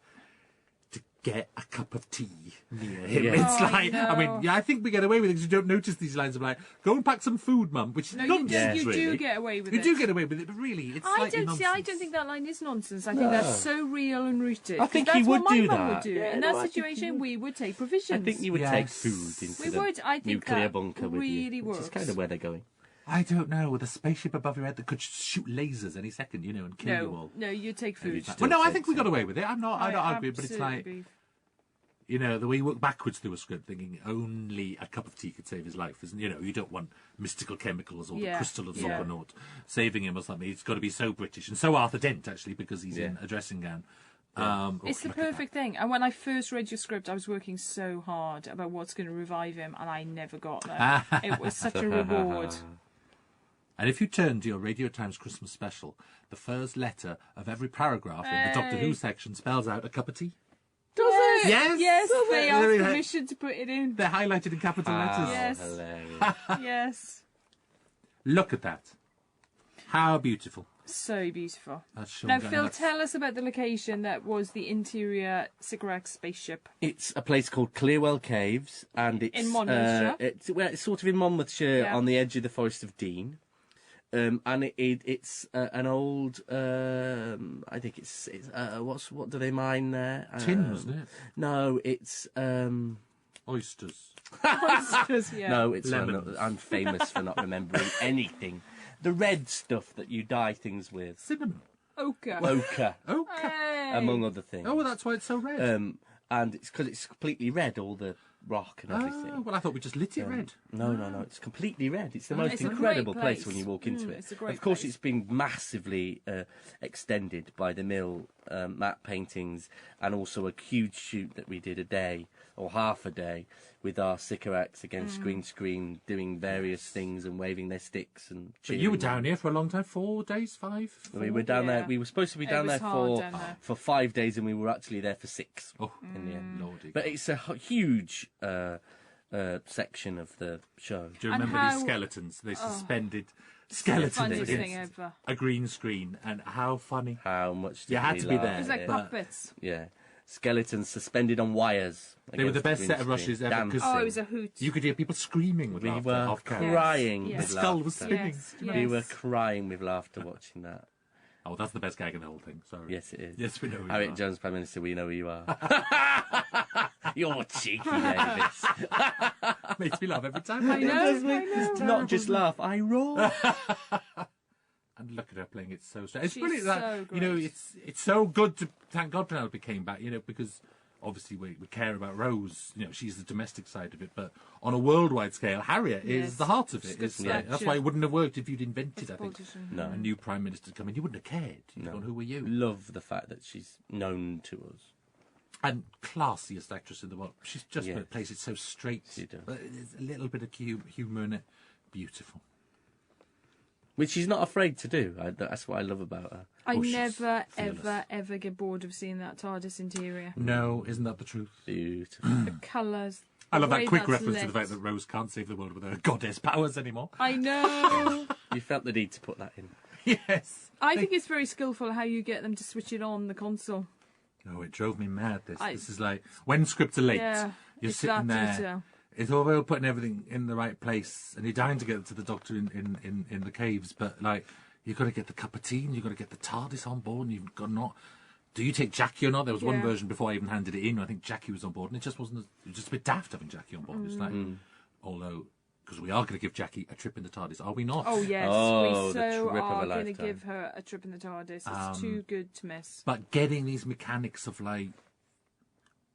to get a cup of tea near him. Yeah. It's Oh, like, I mean, no. yeah, I think we get away with it because you don't notice these lines of like, go and pack some food, Mum, which is No, you nonsense, do, Yes. you really. do get away with You it. do get away with it, but really, it's slightly nonsense. I don't think that line is nonsense. I think that's so real and rooted. I think 'Cause he that's would what my do mum that. would do. Yeah, In no, that I think he situation, would. we would take provisions. I think you would take Yes. food into We the would. I think nuclear that bunker with really you, which is works. kind of where they're going. I don't know, with a spaceship above your head that could shoot lasers any second, you know, and kill you all. No, you take food. just- Well, no, I Still think we think got so. away with it. I'm not arguing, but it's absolutely like, believe. you know, the way you work backwards through a script, thinking only a cup of tea could save his life, isn't? You know, you don't want mystical chemicals or the Yeah, crystal of yeah. Zorgonaut saving him or something. It's got to be so British, and so Arthur Dent actually, because he's in Yeah. a dressing gown. It's the look at that. perfect thing. And when I first read your script, I was working so hard about what's going to revive him, and I never got there. It was such a reward. And if you turn to your Radio Times Christmas special, the first letter of every paragraph in the Doctor Hey. Who section spells out a cup of tea. Does it? Yes. Yes, Does they it? asked There we go. permission to put it in. They're highlighted in capital letters. Yes. Hilarious. Yes. Look at that. How beautiful. So beautiful. That's Sean Now, going Phil, nuts. tell us about the location that was the interior Sycorax spaceship. It's a place called Clearwell Caves, and it's In Monmouthshire? It's sort of in Monmouthshire, Yeah. on the edge of the Forest of Dean. And it's an old. I think it's what do they mine there? Tin, wasn't it? No, it's Oysters. Yeah. no, it's Lemons. I'm famous for not remembering anything. The red stuff that you dye things with, Cinnamon. Ochre. ochre, Okay. Hey. among other things. Oh, that's why it's so red. And it's because it's completely red, all the rock and everything. Oh, well, I thought we just lit it red. No, it's completely red. It's the most It's a great incredible place place. when you walk into it. It's a great Of course, place. it's been massively extended by the mill matte paintings, and also a huge shoot that we did a day or half a day with our Sycorax against green screen, doing various things and waving their sticks and. But you were cheering. down here for a long time, 4 days, 5? We were down there. Yeah. We were supposed to be down was there hard for down there. for 5 days, and we were actually there for 6 Oh, in the end. Lordy. But it's a huge section of the show. Do you And remember how- these skeletons? They suspended The skeletons funniest thing against ever. a green screen, and how funny. How much did You had we to be laugh there. It was at like it? puppets. Yeah, skeletons suspended on wires. They were the against best green set of screen, rushes ever, 'cause- dancing. Oh, it was a hoot. You could hear people screaming with We laughter were off camera. crying Yes. with The skull was laughter. spinning. Yes, We yes. were crying with laughter watching that. Oh, that's the best gag in the whole thing. Sorry. Yes, it is. Yes, we know. who you Harriet are. Jones, Prime Minister, we know who you are. You're cheeky, Davis. Makes me laugh every time. I know, I know. Not just laugh, I roar. And look at her playing it so straight. It's She's brilliant. That, so you know, great. it's so good to thank God Penelope came back. You know, because obviously we care about Rose. You know, she's the domestic side of it, but on a worldwide scale, Harriet Yes. is the heart of it. Good It's like, that's stature. why it wouldn't have worked if you'd invented. It's I think politician. No. a new prime minister come in, you wouldn't have cared. You'd gone, who were you? Love the fact that she's known to us. And classiest actress in the world. She's just Yes. plays it so straight. She does. But there's a little bit of humour in it. Beautiful. Which she's not afraid to do. That's what I love about her. I Oh, she's never, fearless. ever get bored of seeing that TARDIS interior. No, isn't that the truth? Beautiful. The colours. I love the that way quick that's reference to the lit. fact that Rose can't save the world with her goddess powers anymore. I know. You felt the need to put that in. Yes. I think it's very skillful how you get them to switch it on the console. Oh, it drove me mad. This I- is like when scripts are late, Yeah, you're it's sitting that there. detail. It's all about putting everything in the right place, and you're dying to get to the Doctor in the caves, but like you've got to get the cup of tea, and you've got to get the TARDIS on board, and you've got not do you take Jackie or not? There was one Yeah. version before I even handed it in. I think Jackie was on board, and it just wasn't. It was just a bit daft having Jackie on board. It's like, although, because we are going to give Jackie a trip in the TARDIS, are we not? Oh yes, Oh, we the so trip of a are going to lifetime. give her a trip in the TARDIS. It's too good to miss. But getting these mechanics of like,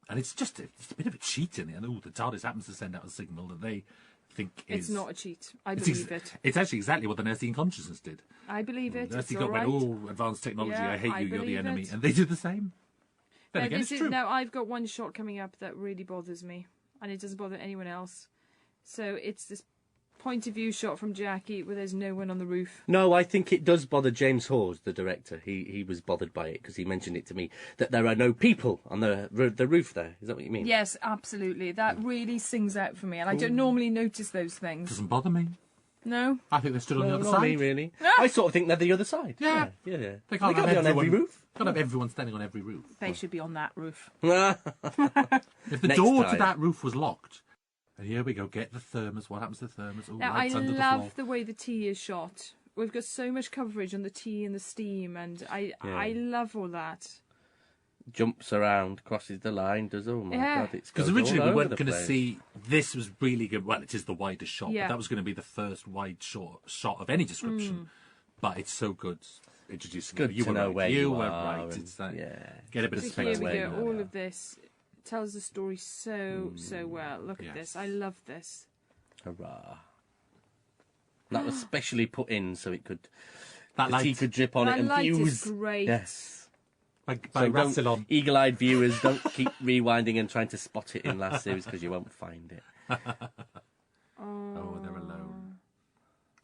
and it's a bit of a cheat in it. And the TARDIS happens to send out a signal that they think It's is. not a cheat. I It's believe it. It's actually exactly what the Nursing Consciousness did. I believe it. Nursing It's all went, right. oh, advanced technology, Yeah, I hate I you, you're the believe enemy. it. And they did the same. Then Now, again, it's this is, true. now, I've got one shot coming up that really bothers me, and it doesn't bother anyone else. So it's this point of view shot from Jackie where there's no one on the roof. No, I think it does bother James Hawes, the director. He was bothered by it because he mentioned it to me that there are no people on the roof there. Is that what you mean? Yes, absolutely. That really sings out for me, and I don't normally notice those things. Doesn't bother me. No? I think they stood on the No, other not side. me, really. I sort of think they're the other side. Yeah. Yeah. They can't, be have on every roof. Can't have everyone standing on every roof. They should be on that roof. If the Next door to time. that roof was locked, and here we go, get the thermos. What happens to the thermos? Oh, Now, I lights under the love floor. the way the tea is shot. We've got so much coverage on the tea and the steam, and I love all that. Jumps around, crosses the line, does oh my Yeah. god, it's Because goes originally all we over weren't the going to place. see. This was really good. Well, it is the widest shot, Yeah. but that was going to be the first wide shot of any description. But it's so good. Introducing Good you to were know right. where you you were are right. and- It's like yeah. get a bit of So space. here we away go. now. All of this tells the story so well. Look at Yes. this. I love this. Hurrah. That was specially put in so it could That the tea light could drip on That it and light is fuse. great. Yes. by So Rassilon. don't, eagle-eyed viewers, don't keep rewinding and trying to spot it in last series because you won't find it. Oh, they're alone.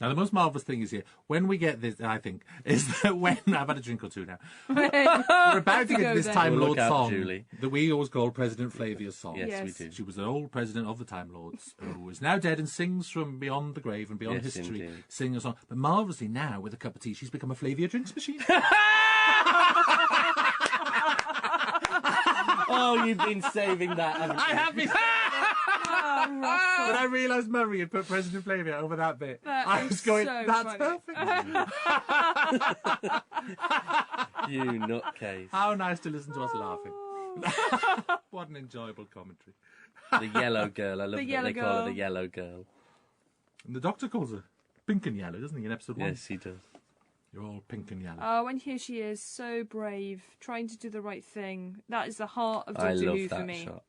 Now, the most marvellous thing is here, when we get this, I think, is that when, I've had a drink or two now, we're about to get Go this then. Time Well, Lord look out, song Julie. that we always call President Flavia's song. Yes, Yes. we do. She was an old president of the Time Lords who is now dead and sings from beyond the grave and beyond Yes, history, indeed. singing a song. But marvellously now, with a cup of tea, she's become a Flavia drinks machine. Oh, you've been saving that, haven't you? I have been. When I realised Murray had put President Flavia over that bit, That I is was going, so that's funny." perfect. You nutcase. How nice to listen to us laughing. What an enjoyable commentary. The yellow girl. I love The that yellow they call her girl. the yellow girl. And the Doctor calls her pink and yellow, doesn't he, in episode 1? Yes, he does. You're all pink and yellow. Oh, and here she is, so brave, trying to do the right thing. That is the heart of I Doctor love Who for that me. shot.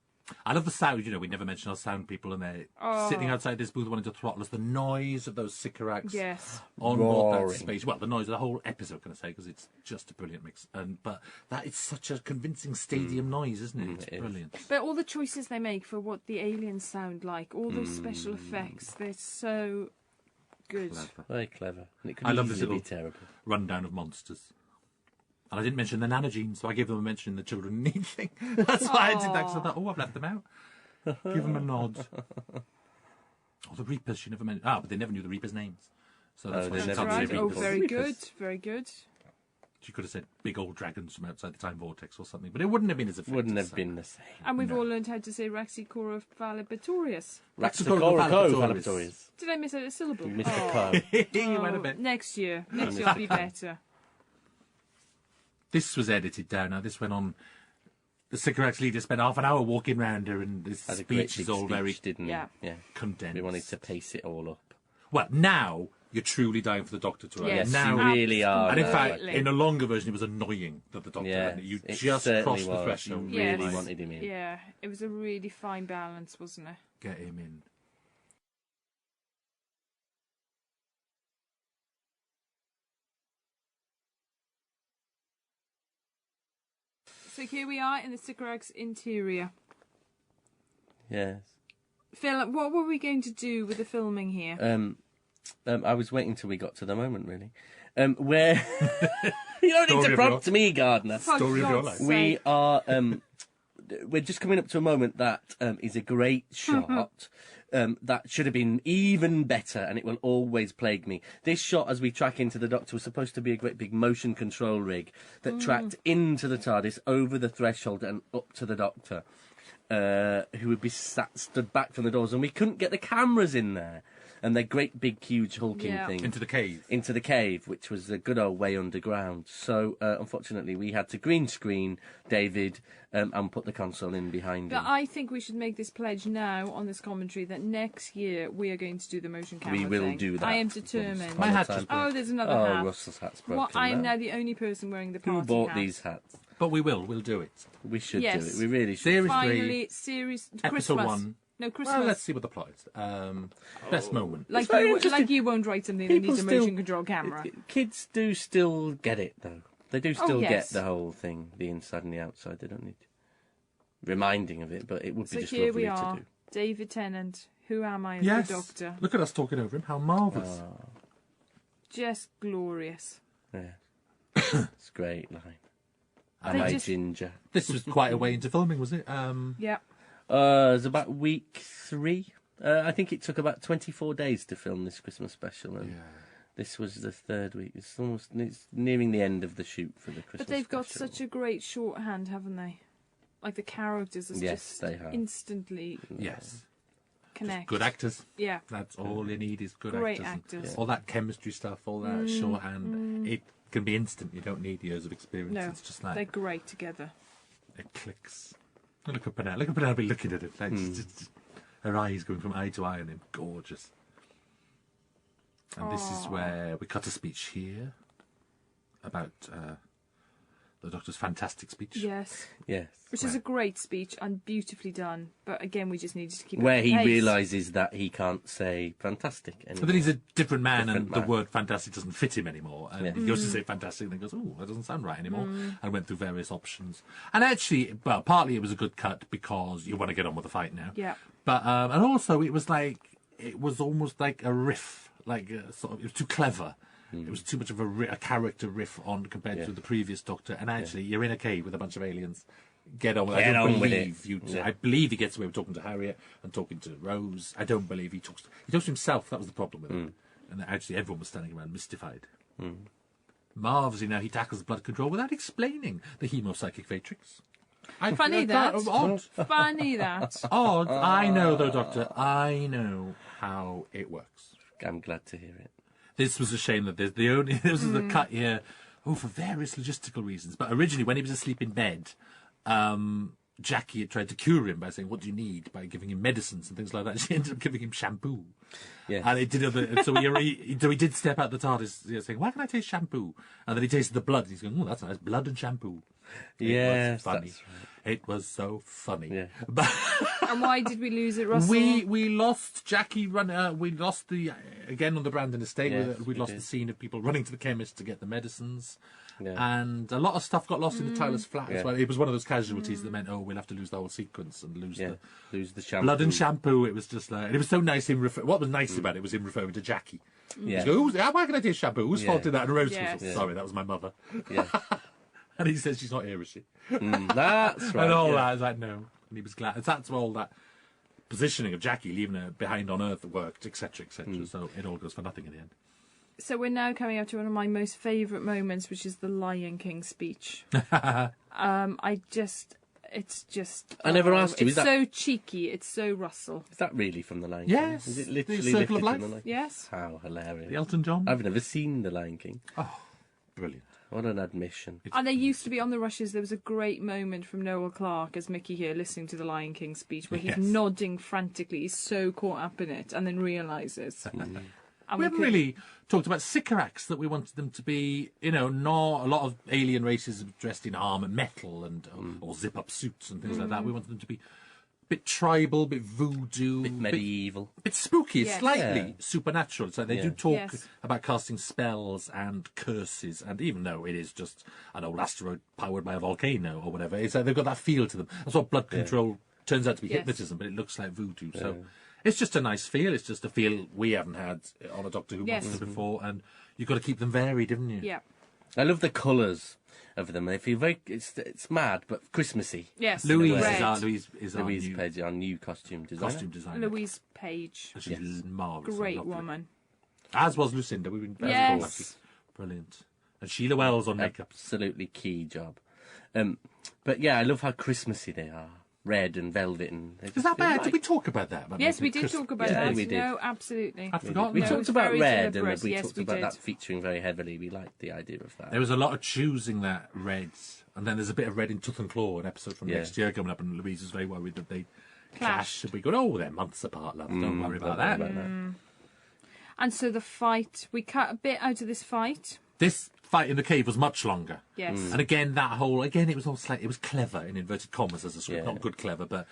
I love the sound, we never mentioned our sound people, and they're sitting outside this booth wanting to throttle us. The noise of those Sycorax Yes. on board that Roaring. space. Well, the noise of the whole episode, can I say, because it's just a brilliant mix. But that is such a convincing stadium noise, isn't it? It's it is. brilliant. But all the choices they make for what the aliens sound like, all those special effects, they're so good. Very clever. And it could I love this easily little be terrible. rundown of monsters. And I didn't mention the nanogenes, so I gave them a mention in the children in need thing. That's why I did that, because I thought, I've left them out. Give them a nod. Oh, the Reapers, she never mentioned. But they never knew the Reapers' names. So that's why they she never can't Right. say Oh, Reapers. very Reapers. good, very good. She could have said big old dragons from outside the time vortex or something, but it wouldn't have been as effective. Wouldn't have so. been the same. And we've all learned how to say Raxicora Phalabatorius. Raxacora. Did I miss out a syllable? You missed the Oh. car. You went a bit. Next year. Next year will be better. This was edited down. Now this went on. The Sycorax leader spent half an hour walking round her, and this Had a great speech big is all speech, very didn't Yeah. he? Yeah. condensed. We wanted to pace it all up. Well, now you're truly dying for the Doctor to arrive. Yes, now, you really are. and in now, fact, Absolutely. in a longer version, it was annoying that the Doctor Yeah, you it just certainly crossed the was. threshold. You really Yes. wanted him in. Yeah, it was a really fine balance, wasn't it? Get him in. So here we are in the Sycorax interior. Yes. Phil, what were we going to do with the filming here? I was waiting till we got to the moment, really. Where you don't need Story to of prompt me, Gardner. For story of your God's life. We sake. are. We're just coming up to a moment that is a great shot. That should have been even better, and it will always plague me. This shot, as we track into the Doctor, was supposed to be a great big motion control rig that tracked into the TARDIS, over the threshold, and up to the Doctor, who would be stood back from the doors, and we couldn't get the cameras in there. and they're great, big, huge, hulking things. Into the cave. Into the cave, which was a good old way underground. So, unfortunately, we had to green screen David and put the console in behind him. But I think we should make this pledge now on this commentary that next year we are going to do the motion camera We will thing. do that. I am determined. My hat just Oh, there's another Oh, hat. Russell's hat's broken. Well, I am now. now the only person wearing the party Who bought hat. these hats? But we'll do it. We should do Yes. it. We really should. Series Finally, series Episode Christmas. 1. No, Christmas. Well, let's see what the plot is. Best moment. Like very you, interesting. like you won't write something that People needs a still- motion control camera. Kids do still get it, though. They do still yes. get the whole thing, the inside and the outside. They don't need reminding of it, but it would be So just here lovely we are, to do. David Tennant. Who am I as Yes. the Doctor? Look at us talking over him. How marvellous. Just glorious. Yeah. It's a great line. Am They I just- ginger? This was quite a way into filming, was it? Yeah. It was about week 3. I think it took about 24 days to film this Christmas special, and this was the 3rd week. It's nearing the end of the shoot for the Christmas But they've got special. such a great shorthand, haven't they? Like the characters are Yes, just they have. instantly Yes. connect. Good actors. Yeah. That's all you need is good Great actors. And actors. all that chemistry stuff, all that shorthand. It can be instant. You don't need years of experience. No, It's just like they're great together. it clicks. Look at Penelope. Look at Penelope looking at it. Like, just, her eyes going from eye to eye on him. Gorgeous. And this is where we cut a speech here about the Doctor's fantastic speech. Yes. Yes. Which is a great speech and beautifully done. But again, we just needed to keep Where up he the pace. realises that he can't say fantastic anymore. But then he's a different man, Different and man. the word fantastic doesn't fit him anymore. And Yeah. he goes to say fantastic, and then goes, oh, that doesn't sound right anymore. And went through various options. And actually, well, partly it was a good cut because you want to get on with the fight now. Yeah. But and also it was almost like a riff, like sort of, it was too clever. It was too much of a character riff on compared to the previous Doctor. And actually, you're in a cave with a bunch of aliens. Get on with it. Get I don't on with believe it. you. Yeah. I believe he gets away with talking to Harriet and talking to Rose. I don't believe he talks. He talks to himself. That was the problem with him. And actually, everyone was standing around mystified. Marvellously, now he tackles blood control without explaining the hemopsychic matrix. Funny that. Odd. Funny that. Odd. I know, though, Doctor. I know how it works. I'm glad to hear it. This was a shame that this was the cut here. Oh, for various logistical reasons. But originally, when he was asleep in bed, Jackie had tried to cure him by saying, "What do you need?" by giving him medicines and things like that. She ended up giving him shampoo. Yes. And it did so he did step out the TARDIS saying, "Why can I taste shampoo?" And then he tasted the blood. And he's going, "Oh, that's nice, blood and shampoo." Yes, it was funny. that's right. It was so funny. Yeah. But And why did we lose it, Russell? we lost Jackie we lost the again on the Brandon estate. Yes, we we lost did. the scene of people running to the chemist to get the medicines. Yeah. And a lot of stuff got lost in the Tyler's flat as Yeah. well. It was one of those casualties that meant, we'll have to lose the whole sequence and lose Yeah. the Lose the shampoo. blood and shampoo. It was just like, and it was so nice him what was nice about it was him referring to Jackie. Yeah. He goes, why can I taste shampoo? Whose fault Yeah. did that? And Rose Yes. goes, Yeah. sorry, that was my mother. Yeah. And he says, she's not here, is she? That's right. And all yeah. that. I was like, no. And he was glad. That's all that positioning of Jackie, leaving her behind on Earth worked, etc., etc. So it all goes for nothing in the end. So we're now coming up to one of my most favourite moments, which is the Lion King speech. It's just. I never asked you, It's is that- so cheeky. It's so Russell. Is that really from The Lion Yes, King? Is it the literally Circle lifted of from Life. The Lion King? Yes. How hilarious. The Elton John. I've never seen The Lion King. Oh, brilliant. What an admission. And there used to be on the rushes. There was a great moment from Noel Clarke as Mickey here, listening to the Lion King speech, where he's Yes. nodding frantically. He's so caught up in it, and then realizes. And We haven't really talked about Sycorax, that we wanted them to be, not a lot of alien races dressed in armour and metal and or zip-up suits and things like that. We wanted them to be a bit tribal, a bit voodoo, Bit medieval. bit spooky, Yes. slightly Yeah. supernatural. So they do Yeah. talk Yes. about casting spells and curses, and even though it is just an old asteroid powered by a volcano or whatever, it's like they've got that feel to them. That's what blood control turns out to be, Yes. hypnotism, but it looks like voodoo. So it's just a nice feel. It's just a feel we haven't had on a Doctor Who Yes. monster before, and you've got to keep them varied, haven't you? Yeah. I love the colours of them. They feel very. It's mad, but Christmassy. Yes. Louise Red. is our Louise new Page, our new costume designer. costume designer. Louise Page. She's marvellous. Great lovely. woman. As was Lucinda. We've been Yes. actually. Brilliant. And Sheila Wells on makeup. Absolutely key job. But yeah, I love how Christmassy they are. red and velvet. And they Is just that feel bad? like- Did we talk about that? Yes, we did talk about Yeah, that. we did. No, absolutely. I'd forgotten We that. No, talked it's about very red, and deliberate. we Yes, talked we about did. that featuring very heavily. We liked the idea of that. There was a lot of choosing that reds, and then there's a bit of red in Tooth and Claw, an episode from Yeah. next year coming up, and Louise was very worried that they Clashed. clashed. And we go, oh, they're months apart, love. Don't worry about that. And so the fight, we cut a bit out of this fight. This fight in the cave was much longer. Yes. And again, it was all slightly, it was clever in inverted commas as a script, Yeah. not good clever, but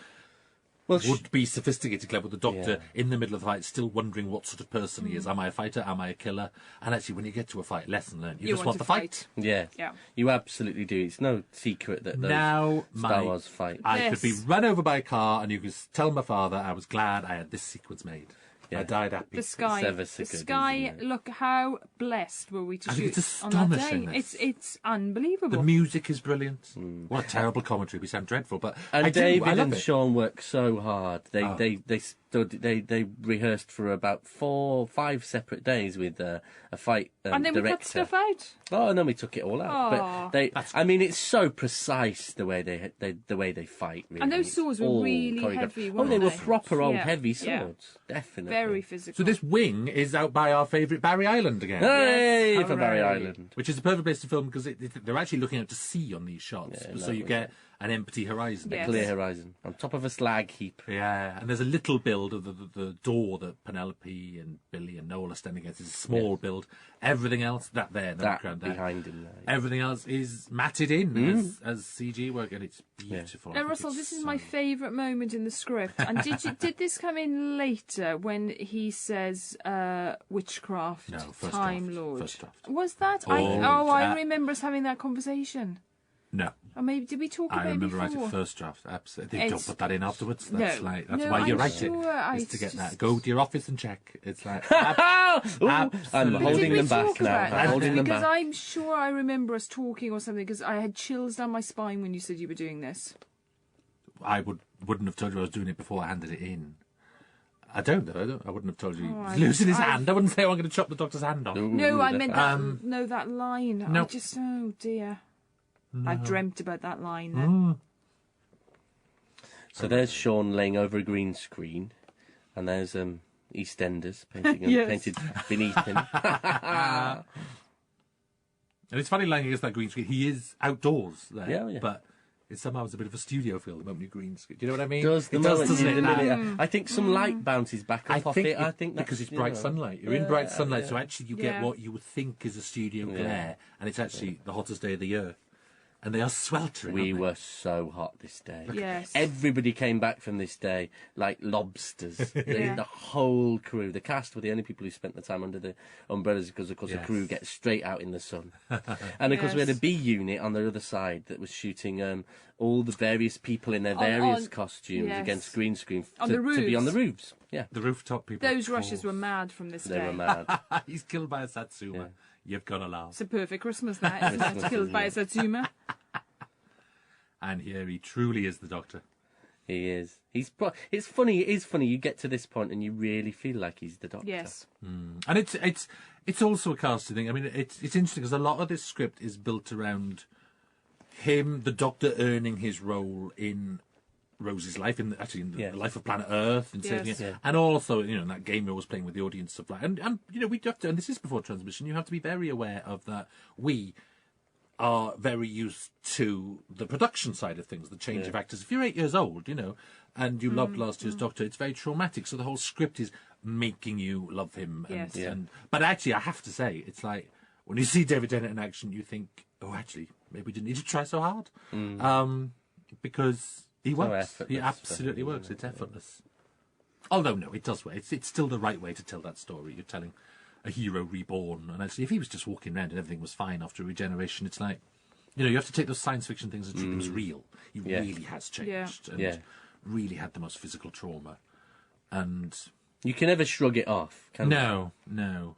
Well, would be sophisticated clever. The Doctor Yeah. in the middle of the fight, still wondering what sort of person he is. Am I a fighter? Am I a killer? And actually, when you get to a fight, lesson learned. You just want to the fight. yeah, Yeah. you absolutely do. It's no secret that those Now, Star Wars fight. I could be Yes. run over by a car, and you could tell my father I was glad I had this sequence made. Yeah. I died happy. The sky, ever the so good, sky. isn't it? Look how blessed were we to I think shoot it's on that day. astonishing, It's unbelievable. The music is brilliant. What a terrible commentary. We sound dreadful, but And I David love and it. Sean worked so hard. They rehearsed for about 4 or 5 separate days with a fight and then we director. cut stuff out. Oh, and then we took it all out. Aw. But I mean, it's so precise the way they fight. Really. And those swords were All really choreographed. heavy, Oh, weren't they were they? proper old Yeah, heavy yeah. swords. Definitely. Very physical. So this wing is out by our favourite Barry Island again. Hey, Yes, for Barry hooray. Island. Which is a perfect place to film because they're actually looking out to sea on these shots. Yeah, so you lovely. get an empty horizon. Yes. Clear horizon on top of a slag heap. Yeah, and there's a little build of the door that Penelope and Billy and Noel are standing against. It's a small build. Everything else, that there, the That background there. behind him there. Everything else is matted in as CG work, and it's beautiful. I Now, think Russell, it's this is so- my favourite moment in the script. And did this come in later when he says witchcraft, No, first Time draft, Lord? first draft. Was that? Oh, I that- remember us having that conversation. No, Or maybe did we talk about I it remember before? writing first draft. Absolutely, they don't It's- put that in afterwards. No. That's No, why you I'm write sure it. Is to get just- that. Go to your office and check. It's like Ooh, I'm Absolutely. holding Did we them back talk now. about I'm that? holding them Because back. I'm sure I remember us talking or something because I had chills down my spine when you said you were doing this. I wouldn't have told you I was doing it before I handed it in. I don't though. I wouldn't have told you. Oh, He's losing his I've- hand. I wouldn't say, oh, I'm going to chop the doctor's hand off. No, I meant that. Um, No, that line. no. I just. Oh dear. I've dreamt about that line then. So there's Sean laying over a green screen, and there's EastEnders painting Yes. painted beneath him. And it's funny lying against that green screen. He is outdoors there, Yeah, yeah. but it somehow is a bit of a studio feel the moment you green screen. Do you know what I mean? Does the it does, moment doesn't you it? the minute- I think some light bounces back I off think it. I think that's, because it's you bright know. sunlight. You're in bright Yeah, sunlight, yeah. so actually you Yeah. get what you would think is a studio glare, and it's actually the hottest day of the year. And they are sweltering. We aren't they? were so hot this day. Yes. Everybody came back from this day like lobsters. Yeah. The whole crew. The cast were the only people who spent the time under the umbrellas because, of course, the Yes. crew gets straight out in the sun. And, of course, we had a Yes. B unit on the other side that was shooting all the various people in their various on- costumes yes. against green screen On to, the to be on the roofs. roofs. Yeah, The rooftop people. Those of rushes were course. mad from this they day. were mad. He's killed by a Satsuma. Yeah. You've got to laugh. It's a perfect Christmas, that, isn't it? Killed by a Satsuma. And here he truly is the Doctor. He is. It's funny. It is funny. You get to this point and you really feel like he's the Doctor. Yes. And it's also a casting thing. I mean, it's interesting because a lot of this script is built around him, the Doctor, earning his role in Rose's life, in the Yeah. life of planet Earth, and saving Yes. it, Yeah. and also in that game we was playing with the audience of like, and we have to, and this is before transmission. You have to be very aware of that. We are very used to the production side of things, the change of actors. If you're 8 years old, and you loved last year's Doctor, it's very traumatic. So the whole script is making you love him. And, Yes. Yeah. but actually, I have to say, it's like when you see David Tennant in action, you think, oh, actually, maybe we didn't need to try so hard, because he works. He effortless absolutely for him, works. It's effortless. Although no, it does work. It's still the right way to tell that story. You're telling a hero reborn, and actually, if he was just walking around and everything was fine after regeneration, it's like, you have to take those science fiction things and treat them as real. He Yeah. really has changed, Yeah. and Yeah. really had the most physical trauma, and You can never shrug it off, can no. you?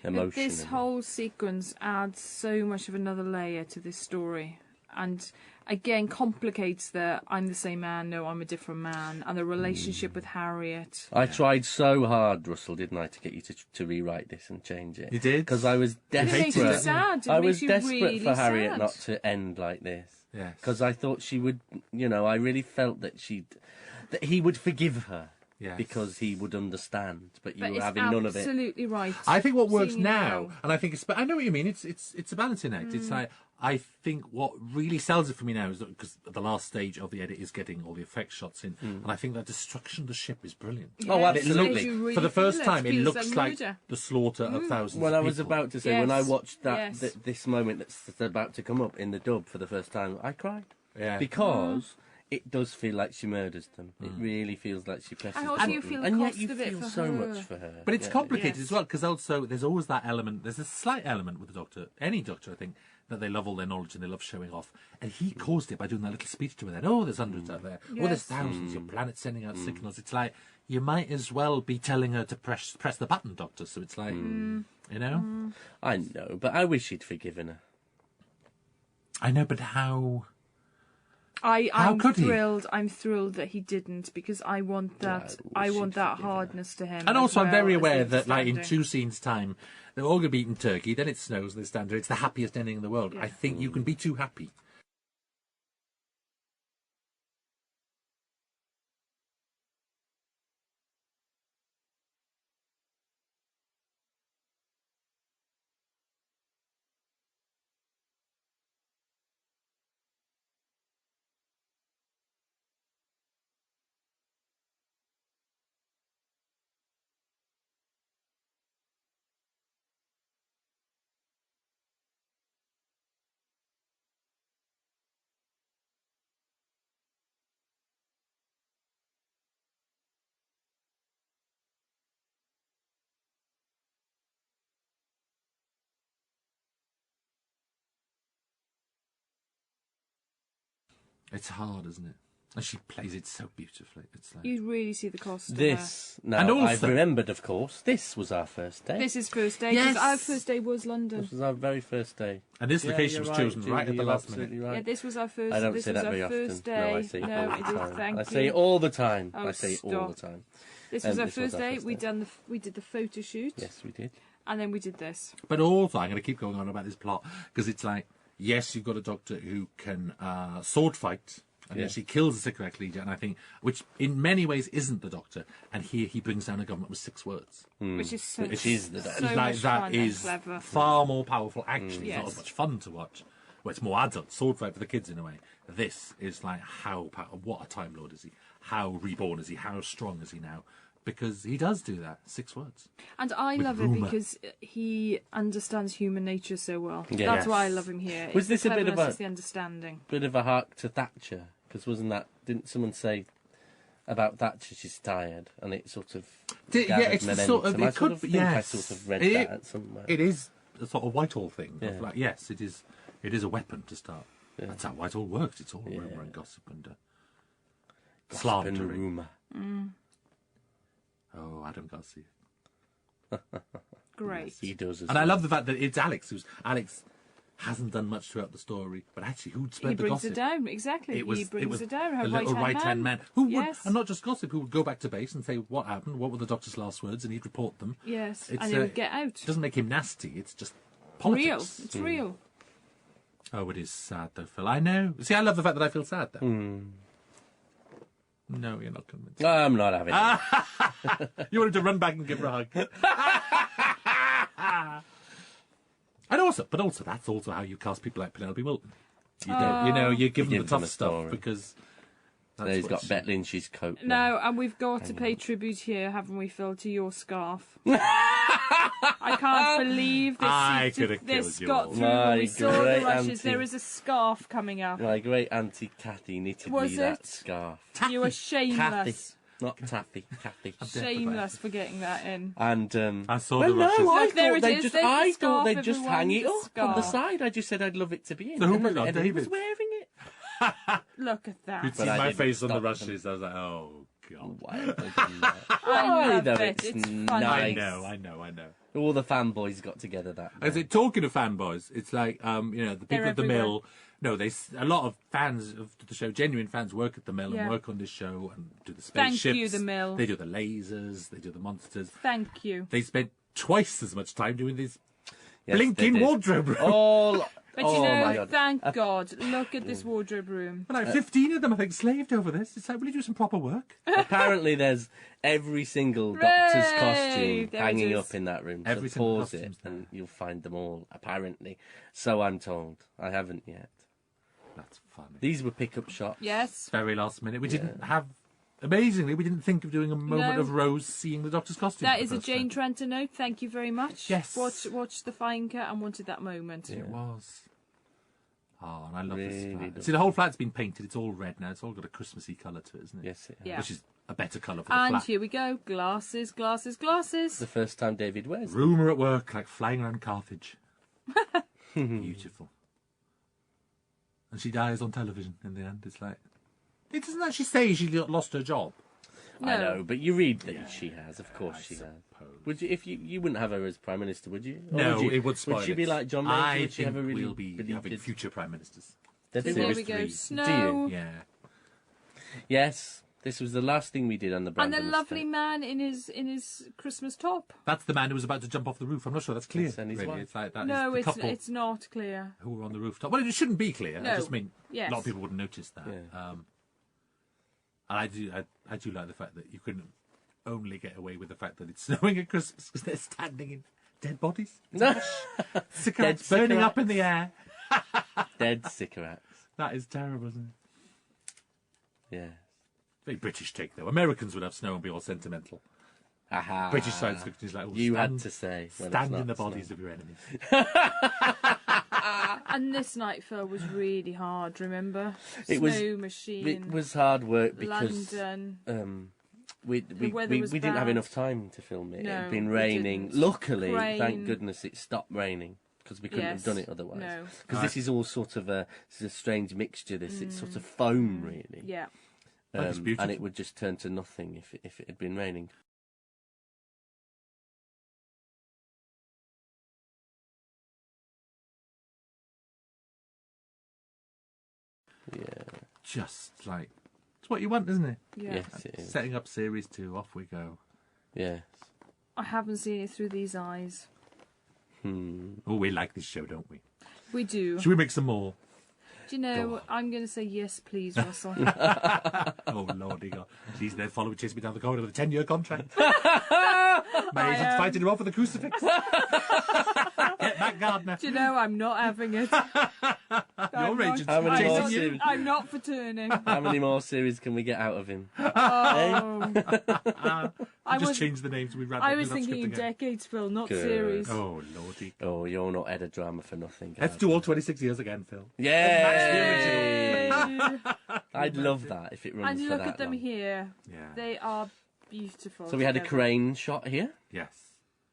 But Emotion. this whole sequence adds so much of another layer to this story. And again, complicates the I'm the same man, no, I'm a different man, and the relationship with Harriet. I tried so hard, Russell, didn't I, to get you to rewrite this and change it? You did? Because I was It makes you desperate. sad. It I makes was you desperate really for Harriet sad. not to end like this. Yes. Because I thought she would, I really felt that he would forgive her. Yes. Because he would understand, but you But were it's having none of it. absolutely right. I think what works Seeing now, and I think I know what you mean. It's a balancing act. It's like, I think what really sells it for me now is that because the last stage of the edit is getting all the effect shots in, and I think that destruction of the ship is brilliant. Oh, Yes, absolutely. you really For the first feel time, it feels looks like murder. the slaughter of thousands. Well, of I was people. about to say, when I Yes. watched that Yes. this moment that's about to come up in the dub for the first time, I cried. Yeah. Because it does feel like she murders them. It really feels like she presses And the also you button. feel the and yet cost you of it feel for so her. much for her. But it's Yeah. complicated Yes. as well, because also there's always that element. There's a slight element with the Doctor, any Doctor, I think, that they love all their knowledge and they love showing off. And he caused it by doing that little speech to her then. Oh, there's hundreds out there. Oh, there's Yes. thousands. Your planet's sending out signals. It's like, you might as well be telling her to press the button, Doctor. So it's like, you know? I know, but I wish he'd forgiven her. I know, but how... I'm could he? thrilled. I'm thrilled that he didn't, because I want that. I I wish want he'd that forgiven her. hardness to him. And as also, I'm well very as aware the that, like, in understanding. 2 scenes' time, they're all going to be eating turkey, then it snows, and they stand there. It's the happiest ending in the world. Yeah. I think you can be too happy. It's hard, isn't it? And she plays it so beautifully. It's like... You really see the cost of This, now, And also- I've remembered, of course, this was our first day. that. This is first day, because Yes. our first day was London. This was our very first day. And this Yeah, location you're was chosen Julie, right at the you're last minute. absolutely right. Yeah, this was our first. I don't this say was that our very often. first day. No, I say it No, all it the is. time. Thank I you. say it all the time. Oh, I say it all the stop. time. This was our this was first our day. first We day. we did the photo shoot, Yes, we did. and then we did this. But also, I'm going to keep going on about this plot, because it's like, yes, you've got a Doctor who can sword fight, and Yeah. yes, he kills the Sycorax leader, and I think, which in many ways isn't the Doctor, and here he brings down a government with 6 words. Which is so, Which is the so best. Like, much that fun is and clever. far more powerful action. It's not Yes. as much fun to watch. Well, it's more adult, sword fight for the kids in a way. This is like, what a Time Lord is he? How reborn is he? How strong is he now? Because he does do that. 6 words. And I With love rumour. it because he understands human nature so well. Yeah. That's why I Yes. love him here. Was It's the this a bit of cleverness, a- it's the understanding? Bit of a hark to Thatcher, because didn't someone say about Thatcher she's tired, and it sort of Yeah, gathered it's the momentum. sort of... I It sort could of be, think I yes. sort of read that somewhere. It is a sort of Whitehall thing. Yeah. Of like, yes, it is a weapon to start. Yeah. That's how Whitehall works. It's all Yeah. rumour and gossip and Gossip and slandering. rumour. Oh, Adam Garcia. Great. He does as And I well. love the fact that it's Alex Alex hasn't done much throughout the story, but actually who'd spread He the brings gossip? it down, exactly. It was, he brings it down. the Her little right-hand man who would, Yes. and not just gossip, who would go back to base and say what happened, what were the Doctor's last words, and he'd report them. Yes, It's, and he would get out. It doesn't make him nasty. It's just Real. politics. It's real. Oh, it is sad though, Phil. I know. See, I love the fact that I feel sad though. No, you're not convinced. I'm not having it. You wanted to run back and give her a hug. And also, that's also how you cast people like Penelope Wilton. You give them the give them tough a stuff story. because He's what got she- Bet Lynch's coat. No, and we've got to pay tribute here, haven't we, Phil, to your scarf? I can't believe this. I could have this killed you got all. through when My we saw the great rushes. auntie. There is a scarf coming up. My great auntie Kathy knitted Was me that it? scarf. You were Kathy, shameless. not Taffy. Kathy. Shameless for getting that in. And I saw well, the rushes. no, I Look, there thought it they'd is. just, There's the I thought scarf, they'd just hang it everyone. up on the Scarf. side. I just said I'd love it to be in. So who And put it on, everybody was David? wearing it. Look at that. You'd But seen I my didn't face on the stop them. rushes. I was like, oh god. Why have they done that? I Why, love though? it. It's It's funny. nice. I know. All the fanboys got together that As day. it talking of fanboys, it's like the people They're at the everywhere. mill. No, a lot of fans of the show, genuine fans, work at the mill Yeah. and work on this show and do the Thank spaceships. you, the mill. They do the lasers. They do the monsters. Thank you. They spent twice as much time doing these Yes, Blinking they did. wardrobe room. All. But oh you know, my God. thank God, look at this wardrobe room. Like 15 of them, I think, slaved over this. It's like, will you do some proper work? Apparently, there's every single Hooray! doctor's costume There it hanging is. up in that room. Every So single pause it, costume's there. and you'll find them all. Apparently, so I'm told. I haven't yet. That's funny. These were pickup shots. Yes. Very last minute. We didn't have... Amazingly, we didn't think of doing a moment No. of Rose seeing the Doctor's costume. That for is the a first Jane time. Trenton note. Thank you very much. Yes. Watched the fine cut and wanted that moment. It was. Oh, and I love this Really flat. lovely. See, the whole flat's been painted. It's all red now. It's all got a Christmassy colour to it, isn't it? Yes, it has. Yeah. Which is a better colour for the And flat. here we go. Glasses, glasses, glasses. The first time David wears them. Rumour at work, like flying around Carthage. Beautiful. And she dies on television in the end. It's like... It doesn't actually say she lost her job. I No. know, but you read that she has. Of course she has. Would you, if you wouldn't have her as Prime Minister, would you? Or No, would you? it would spoil Would she it. be like John Major? I Would she have think a really we'll be having beleaguered- future Prime Ministers. That's So it. here Series we go. 3. Snow. Yeah. Yes, this was the last thing we did on the And Brandon the lovely estate. man in his Christmas top. That's the man who was about to jump off the roof. I'm not sure that's clear. Yes, and his really. wife. It's like that No, is the couple it's not clear. who were on the rooftop. Well, it shouldn't be clear. I No. just mean Yes. a lot of people wouldn't notice that. Yeah. And I do like the fact that you couldn't only get away with the fact that it's snowing at Christmas because they're standing in dead bodies. Cigarettes Dead burning up cigarettes. in the air. Dead cigarettes. That is terrible, isn't it? Yeah. Very British take, though. Americans would have snow and be all sentimental. Aha. British science fiction is like, oh, You stand, had to say. when it's stand not in the snow. bodies of your enemies. And this night, Phil, was really hard, remember? It was- Snow machine. It was hard work because London. we weather was didn't have bad. enough time to film it. It No, had been we raining. didn't. Luckily, Rain. thank goodness, it stopped raining because we couldn't have done it otherwise. No. Because this is all sort of this is a strange mixture. It's sort of foam, really. Yeah. That is beautiful. And it would just turn to nothing if it had been raining. Yeah. Just like, it's what you want, isn't it? Yeah. Yes, it is. Setting up series 2, off we go. Yes. I haven't seen it through these eyes. Oh, we like this show, don't we? We do. Should we make some more? Do you know, I'm going to say yes, please, Russell. Oh, Lordy God. She's there following, chasing me down the corridor with a 10-year contract. May's fighting him off with a crucifix. Get back, Gardner. Do you know, I'm not having it. Your agent's How many more chasing you. series? I'm not for turning. How many more series can we get out of him? Oh. I Just was, change the names. We I was thinking in decades, Phil, not Good. series. Oh, Lordy. Oh, you're not Ed a drama for nothing. Let's do all 26 years again, Phil. Yeah. Yay! I'd love that if it runs And for look that at them long. here. Yeah. They are beautiful. So we had a together. crane shot here. Yes.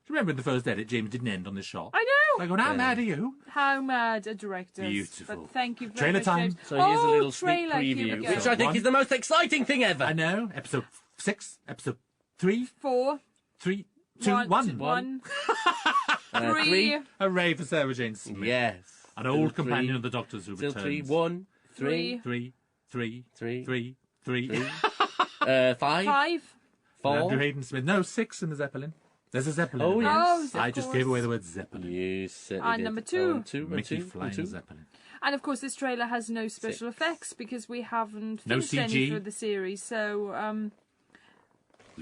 Do you remember in the first edit, James didn't end on this shot? I know. Like, going, how mad are you? How mad a director. Beautiful. But thank you very Trailer much, time. James. So here's a Oh, little sneak trailer, here we preview, go. which I think One. is the most exciting thing ever. I know. Episode 6, episode 3, 4, 3, 2, 1. 1, Three. 3, Hooray for Sarah Jane Smith. Yes. An old Still companion three. of the Doctor's who Still returns. 3, 1, 3, 3, 3, Three. 3, 3. 5, 5. 4. Andrew Hayden Smith. No, 6 in the Zeppelin. There's a Zeppelin. Oh, in there. yes. Oh, I of just course. gave away the word Zeppelin. You certainly And did. number 2. Oh, and 2, and Mickey 2, flying and 2. the Zeppelin. And of course, this trailer has no special effects because we haven't No finished any CG. for the series. So,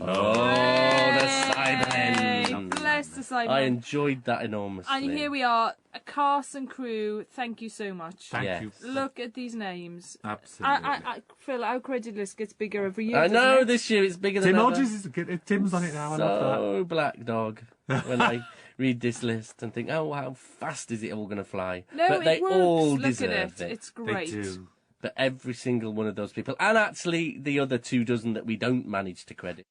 Oh, the Yay! Cybermen. Bless the Cybermen. I enjoyed that enormously. And here we are, a cast and crew. Thank you so much. Thank Yes. you. Look at these names. Absolutely. Phil, our credit list gets bigger every year. I doesn't know it? this year it's bigger than Tim ever. Hodges is good. Tim's on it now. I love So black dog when I read this list and think, oh, how fast is it all going to fly? No, but they it works. all Look deserve at it. It's that. great. They do. But every single one of those people, and actually the other 2 dozen that we don't manage to credit.